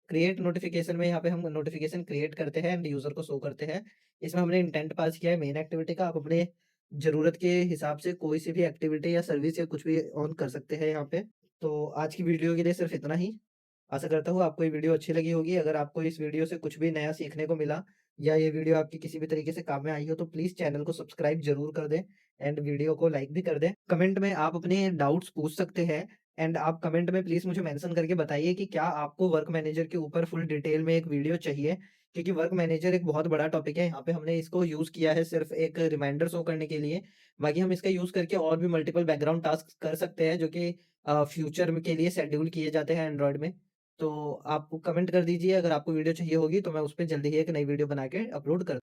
Speaker 1: क्रिएट नोटिफिकेशन में यहाँ पे हम नोटिफिकेशन क्रिएट करते हैं एंड यूजर को शो करते हैं। इसमें हमने इंटेंट पास किया है मेन एक्टिविटी का। आप अपने ज़रूरत के हिसाब से कोई सी भी एक्टिविटी या सर्विस या कुछ भी ऑन कर सकते हैं यहाँ पे। तो आज की वीडियो के लिए सिर्फ़ इतना ही। आशा करता हूँ आपको ये वीडियो अच्छी लगी होगी। अगर आपको इस वीडियो से कुछ भी नया सीखने को मिला या ये वीडियो आपकी किसी भी तरीके से काम में आई हो, तो प्लीज़ चैनल को सब्सक्राइब ज़रूर कर दें एंड वीडियो को लाइक भी कर दें। कमेंट में आप अपने डाउट्स पूछ सकते हैं एंड आप कमेंट में प्लीज़ मुझे मेंशन करके बताइए कि क्या आपको वर्क मैनेजर के ऊपर फुल डिटेल में एक वीडियो चाहिए? क्योंकि वर्क मैनेजर एक बहुत बड़ा टॉपिक है। यहाँ पे हमने इसको यूज़ किया है सिर्फ़ एक रिमाइंडर शो करने के लिए। बाकी हम इसका यूज़ करके और भी मल्टीपल बैकग्राउंड टास्क कर सकते हैं, जो कि फ्यूचर में के लिए शेड्यूल किए जाते हैं एंड्रॉयड में। तो आप कमेंट कर दीजिए, अगर आपको वीडियो चाहिए होगी तो मैं उसपे जल्दी ही एक नई वीडियो बना के अपलोड कर